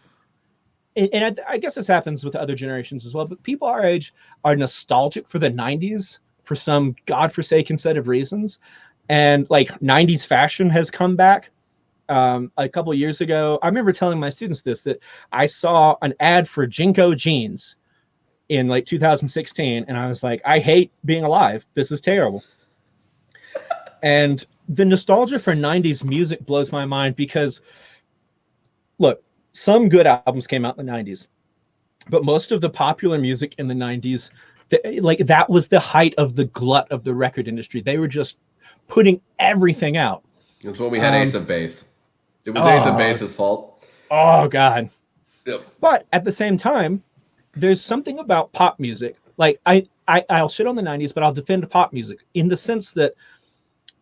B: and I guess this happens with other generations as well, but people our age are nostalgic for the 90s for some godforsaken set of reasons. And like 90s fashion has come back. A couple of years ago, I remember telling my students this, that I saw an ad for Jinko jeans in like 2016, and I was like, I hate being alive. This is terrible. And the nostalgia for 90s music blows my mind because, look, some good albums came out in the 90s, but most of the popular music in the 90s, like that was the height of the glut of the record industry. They were just putting everything out.
A: That's when we had Ace of Base. It was Ace of Base's fault.
B: Oh, God.
A: Yep.
B: But at the same time, there's something about pop music. Like I'll shit on the 90s, but I'll defend pop music in the sense that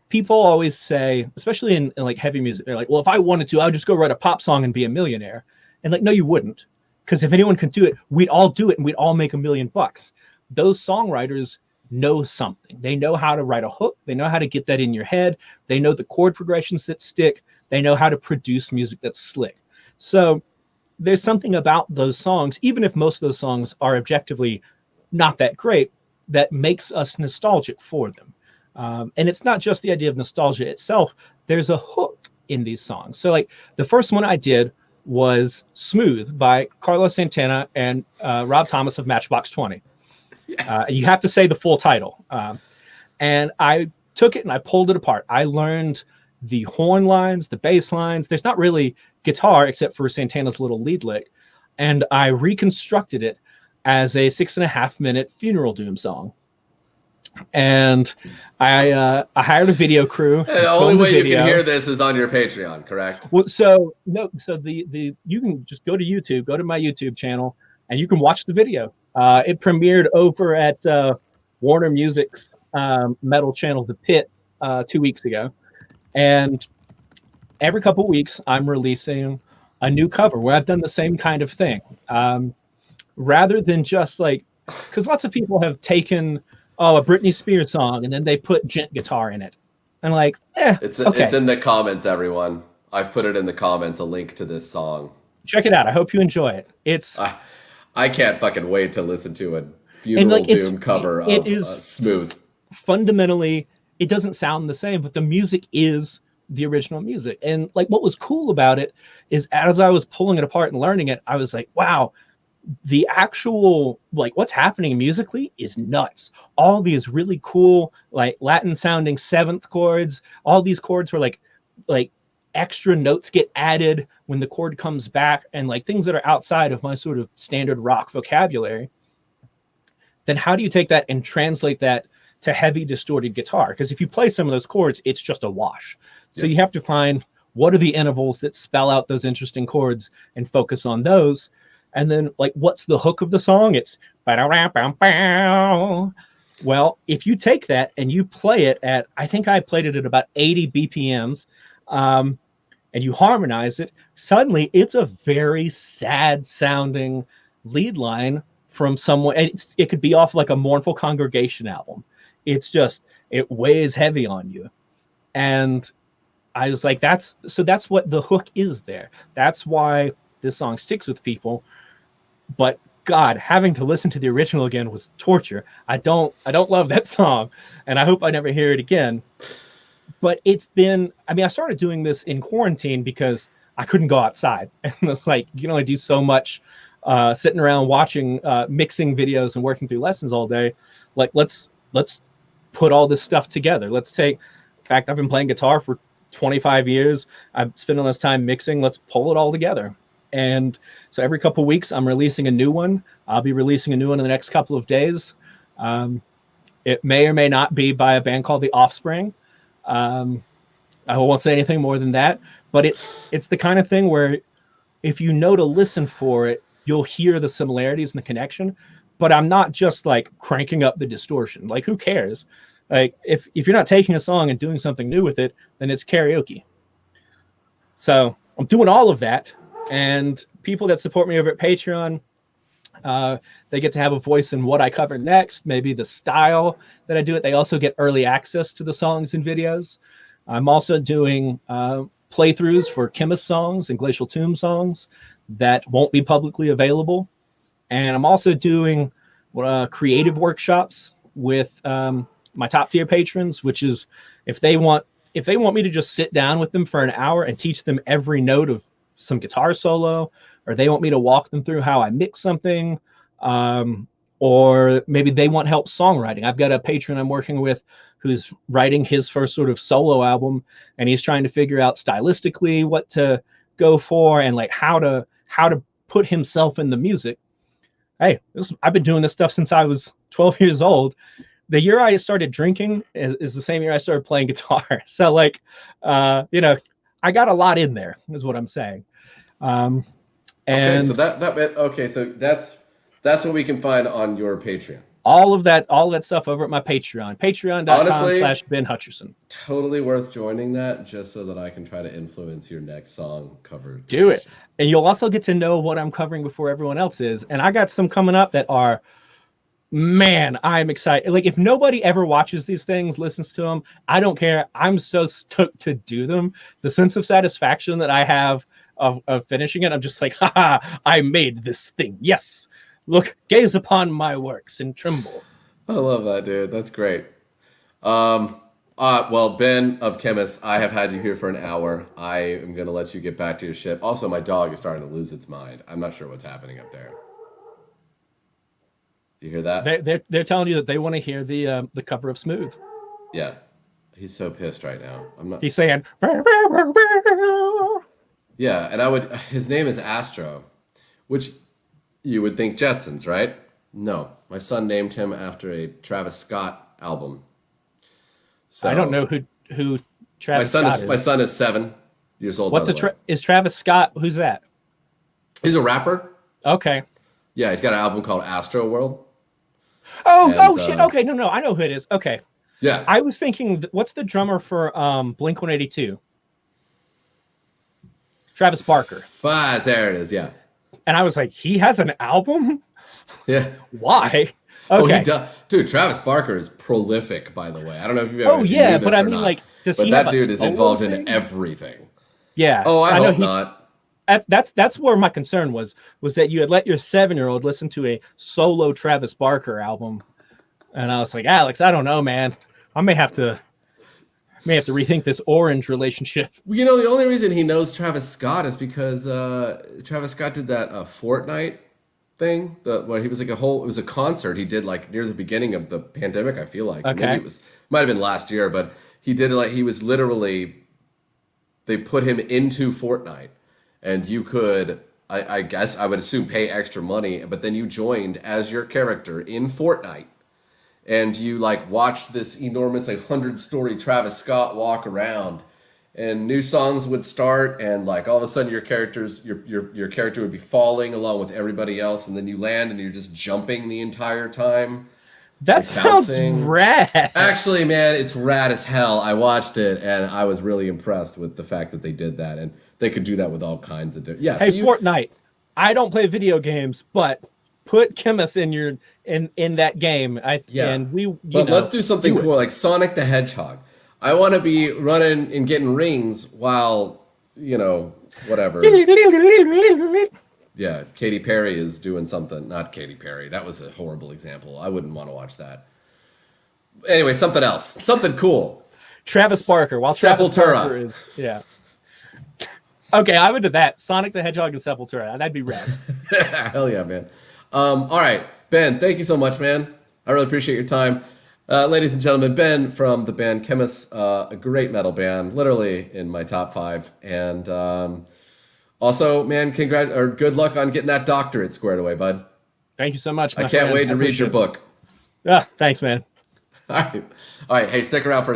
B: people always say, especially in like heavy music, they're like, well, if I wanted to, I would just go write a pop song and be a millionaire. And like, no, you wouldn't. Because if anyone could do it, we'd all do it and we'd all make $1 million. Those songwriters know something. They know how to write a hook. They know how to get that in your head. They know the chord progressions that stick. They know how to produce music that's slick. So there's something about those songs, even if most of those songs are objectively not that great, that makes us nostalgic for them. And it's not just the idea of nostalgia itself. There's a hook in these songs. So like the first one I did was Smooth by Carlos Santana and Rob Thomas of Matchbox 20. Yes. You have to say the full title. And I took it and I pulled it apart. I learned the horn lines, the bass lines. There's not really guitar except for Santana's little lead lick. And I reconstructed it as a 6.5 minute funeral doom song. And I hired a video crew.
A: The only way you can hear this is on your Patreon, correct?
B: Well, so the you can just go to YouTube, go to my YouTube channel, and you can watch the video. It premiered over at Warner Music's metal channel, The Pit, 2 weeks ago. And every couple of weeks, I'm releasing a new cover where I've done the same kind of thing. Rather than just like, because lots of people have taken, a Britney Spears song and then they put gent guitar in it. And like,
A: It's in the comments, everyone. I've put it in the comments, a link to this song.
B: Check it out. I hope you enjoy it. It's
A: I can't fucking wait to listen to a funeral doom cover of Smooth.
B: Fundamentally, it doesn't sound the same, but the music is the original music. And like what was cool about it is as I was pulling it apart and learning it, I was like, wow, the actual like what's happening musically is nuts. All these really cool like Latin sounding seventh chords, all these chords were like extra notes get added when the chord comes back, and like things that are outside of my sort of standard rock vocabulary. Then how do you take that and translate that to heavy distorted guitar? Because if you play some of those chords, it's just a wash. So you have to find what are the intervals that spell out those interesting chords and focus on those. And then like, what's the hook of the song? It's well, if you take that and you play it at, I think I played it at about 80 BPMs, and you harmonize it, suddenly it's a very sad sounding lead line from someone. It could be off like a Mournful Congregation album. It's just, it weighs heavy on you. And I was like, that's what the hook is there. That's why this song sticks with people. But God, having to listen to the original again was torture. I don't love that song, and I hope I never hear it again. But it's been, I started doing this in quarantine because I couldn't go outside. And it's like, you can only do so much sitting around watching mixing videos and working through lessons all day. Like, let's put all this stuff together. In fact, I've been playing guitar for 25 years. I've spent all this time mixing. Let's pull it all together. And so every couple of weeks, I'm releasing a new one. I'll be releasing a new one in the next couple of days. It may or may not be by a band called The Offspring. I won't say anything more than that, but it's the kind of thing where if you know to listen for it, you'll hear the similarities and the connection. But I'm not just like cranking up the distortion. Like, who cares? Like, if you're not taking a song and doing something new with it, then it's karaoke. So I'm doing all of that, and people that support me over at Patreon, they get to have a voice in what I cover next, maybe the style that I do it. They also get early access to the songs and videos. I'm also doing playthroughs for Khemmis songs and Glacial Tomb songs that won't be publicly available. And I'm also doing creative workshops with my top tier patrons, which is if they want me to just sit down with them for an hour and teach them every note of some guitar solo, or they want me to walk them through how I mix something, or maybe they want help songwriting. I've got a patron I'm working with who's writing his first sort of solo album, and he's trying to figure out stylistically what to go for and like how to put himself in the music. Hey, I've been doing this stuff since I was 12 years old. The year I started drinking is the same year I started playing guitar. So like, I got a lot in there is what I'm saying. And
A: so that's what we can find on your Patreon.
B: All of that stuff over at my Patreon, patreon.com/Ben Hutcherson.
A: Totally worth joining that just so that I can try to influence your next song cover decision.
B: Do it. And you'll also get to know what I'm covering before everyone else is. And I got some coming up that are, man, I'm excited. Like, if nobody ever watches these things, listens to them, I don't care. I'm so stoked to do them. The sense of satisfaction that I have of finishing it, I'm just like, haha, I made this thing. Yes. Look, gaze upon my works and tremble.
A: I love that, dude. That's great. Well, Ben of Khemmis, I have had you here for an hour. I am going to let you get back to your ship. Also, my dog is starting to lose its mind. I'm not sure what's happening up there. You hear that?
B: They're telling you that they want to hear the cover of Smooth.
A: Yeah. He's so pissed right now.
B: He's saying,
A: yeah, and his name is Astro, which you would think Jetsons, right? No. My son named him after a Travis Scott album. So
B: I don't know who Travis Scott is.
A: My son is 7 years old.
B: Is Travis Scott? Who's that?
A: He's a rapper.
B: Okay.
A: Yeah, he's got an album called Astro World.
B: Shit. Okay, no, I know who it is. Okay.
A: Yeah.
B: I was thinking, what's the drummer for Blink-182? Travis Barker.
A: There it is. Yeah.
B: And I was like, he has an album?
A: Yeah.
B: Why? Okay.
A: Oh, he does. Dude, Travis Barker is prolific, by the way. I don't know if you've ever. Oh, yeah,
B: but I mean, like,
A: but that dude is involved in everything.
B: Yeah.
A: Oh, I hope not.
B: That's where my concern was that you had let your 7-year-old listen to a solo Travis Barker album, and I was like, Alex, I don't know, man. I may have to rethink this Orange relationship.
A: You know, the only reason he knows Travis Scott is because Travis Scott did that Fortnite thing, where he was like it was a concert he did like near the beginning of the pandemic, I feel like.
B: Okay.
A: Maybe might have been last year, but he did it like he was literally, they put him into Fortnite, and you could, I guess I would assume, pay extra money, but then you joined as your character in Fortnite. And you like watched this enormous 100-story Travis Scott walk around, and new songs would start, and like all of a sudden your character would be falling along with everybody else, and then you land and you're just jumping the entire time.
B: That sounds rad.
A: Actually, man, it's rad as hell. I watched it and I was really impressed with the fact that they did that, and they could do that with all kinds of different. Yeah.
B: Hey, Fortnite. I don't play video games, but put Khemmis in that game.
A: Let's do something cool, like Sonic the Hedgehog. I want to be running and getting rings while, whatever. Yeah, Katy Perry is doing something. Not Katy Perry. That was a horrible example. I wouldn't want to watch that. Anyway, something else. Something cool.
B: Travis Barker. While
A: Sepultura.
B: Travis Barker is, yeah. Okay, I would do that. Sonic the Hedgehog and Sepultura. That'd be rad.
A: Hell yeah, man. All right, Ben, thank you so much, man. I really appreciate your time. Ladies and gentlemen, Ben from the band Khemmis, a great metal band, literally in my top 5. And also, man, good luck on getting that doctorate squared away, bud.
B: Thank you so much.
A: I can't wait to read your book.
B: Thanks, man.
A: All right. All right. Hey, stick around for a